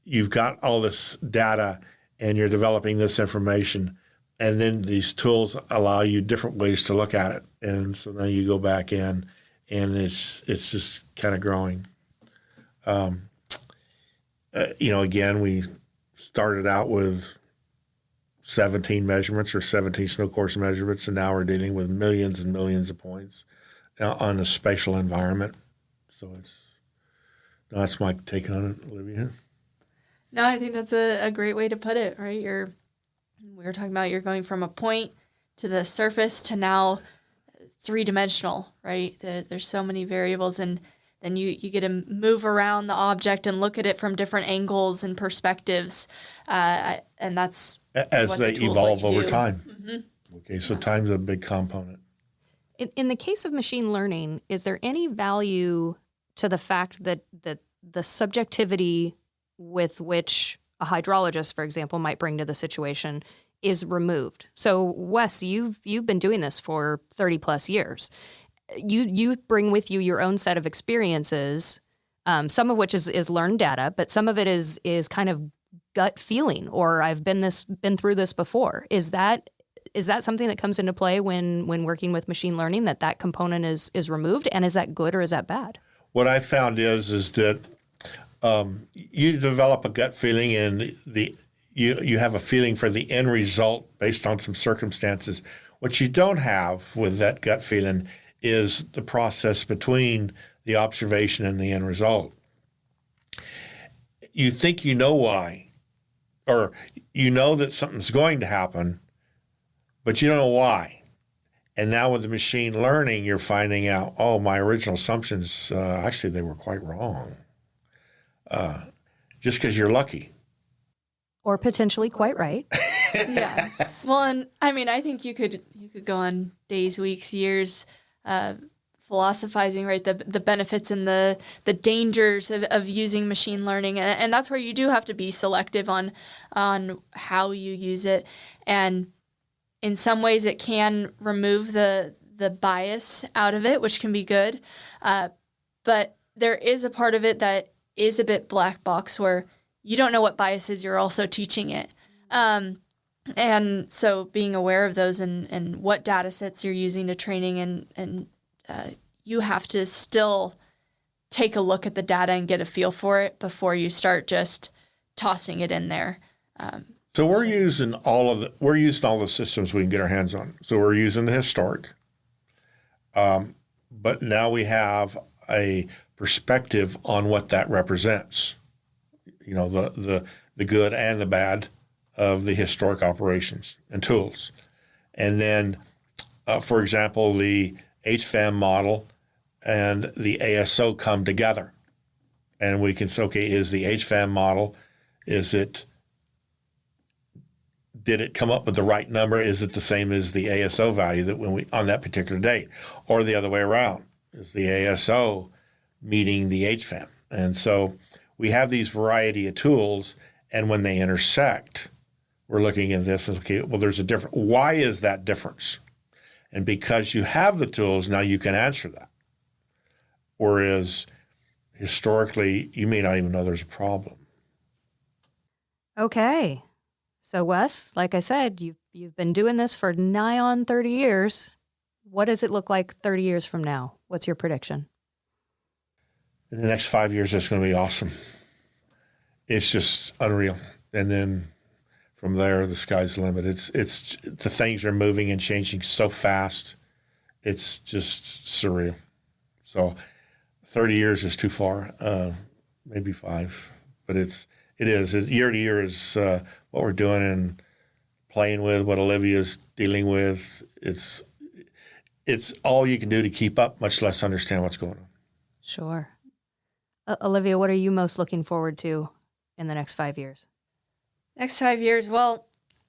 you've got all this data and you're developing this information, and then these tools allow you different ways to look at it. And so now you go back in and it's just kind of growing. Again, we started out with 17 measurements or 17 snow course measurements, and now we're dealing with millions and millions of points on a spatial environment. So that's my take on it, Olivia. No, I think that's a great way to put it, right? We were talking about you're going from a point to the surface to now three-dimensional, right? There's so many variables, and then you get to move around the object and look at it from different angles and perspectives, and that's as they evolve over time. Mm-hmm. Okay, so time's a big component. In the case of machine learning, is there any value to the fact that the subjectivity with which a hydrologist, for example, might bring to the situation is removed? So, Wes, you've been doing this for 30 plus years. You bring with you your own set of experiences, some of which is learned data, but some of it is kind of gut feeling, or I've been through this before. Is that something that comes into play when working with machine learning, that component is removed? And is that good or is that bad? What I found is that you develop a gut feeling, and you have a feeling for the end result based on some circumstances. What you don't have with that gut feeling is the process between the observation and the end result. You think you know why, or you know that something's going to happen, but you don't know why. And now with the machine learning, you're finding out, my original assumptions, actually they were quite wrong. Just because you're lucky. Or potentially quite right. Yeah. Well, and I mean, I think you could go on days, weeks, years, philosophizing, right? The benefits and the dangers of using machine learning, and that's where you do have to be selective on how you use it. And in some ways, it can remove the bias out of it, which can be good. But there is a part of it that is a bit black box where you don't know what biases you're also teaching it. And so being aware of those and what data sets you're using to training, and you have to still take a look at the data and get a feel for it before you start just tossing it in there. So we're using all the systems we can get our hands on. So we're using the historic, but now we have a perspective on what that represents. You know, the good and the bad of the historic operations and tools. And then, for example, the HFAM model and the ASO come together. And we can say, okay, is the HFAM model, did it come up with the right number? Is it the same as the ASO value that on that particular date? Or the other way around? Is the ASO meeting the HFAM? And so we have these variety of tools, and when they intersect, we're looking at this as, okay, well, there's a difference. Why is that difference? And because you have the tools, now you can answer that. Whereas historically, you may not even know there's a problem. Okay. So Wes, like I said, you've been doing this for nigh on 30 years. What does it look like 30 years from now? What's your prediction? In the next 5 years, it's going to be awesome. It's just unreal. And then from there, the sky's the limit. It's the things are moving and changing so fast. It's just surreal. So 30 years is too far, maybe 5, but it is. Year to year is what we're doing and playing with, what Olivia's dealing with. It's all you can do to keep up, much less understand what's going on. Sure. Olivia, what are you most looking forward to in the next 5 years? Next 5 years, well,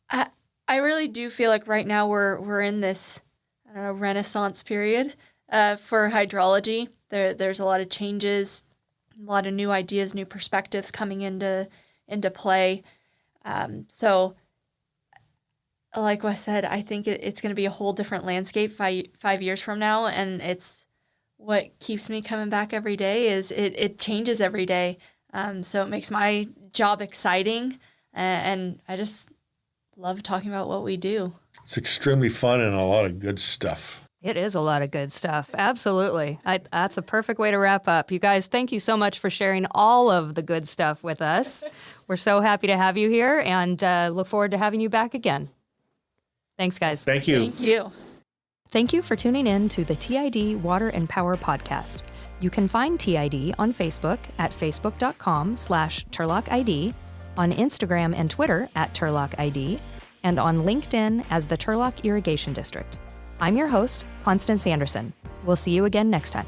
I really do feel like right now we're in this, I don't know, renaissance period for hydrology. There's a lot of changes, a lot of new ideas, new perspectives coming into play. So, like Wes said, I think it's going to be a whole different landscape 5 years from now, and it's what keeps me coming back every day. Is it changes every day, so it makes my job exciting, and I just love talking about what we do. It's extremely fun and a lot of good stuff. It is a lot of good stuff. Absolutely. That's a perfect way to wrap up. You guys, thank you so much for sharing all of the good stuff with us. We're so happy to have you here and look forward to having you back again. Thanks, guys. Thank you. Thank you. Thank you for tuning in to the TID Water and Power Podcast. You can find TID on Facebook at facebook.com/TurlockID, on Instagram and Twitter at TurlockID, and on LinkedIn as the Turlock Irrigation District. I'm your host, Constance Anderson. We'll see you again next time.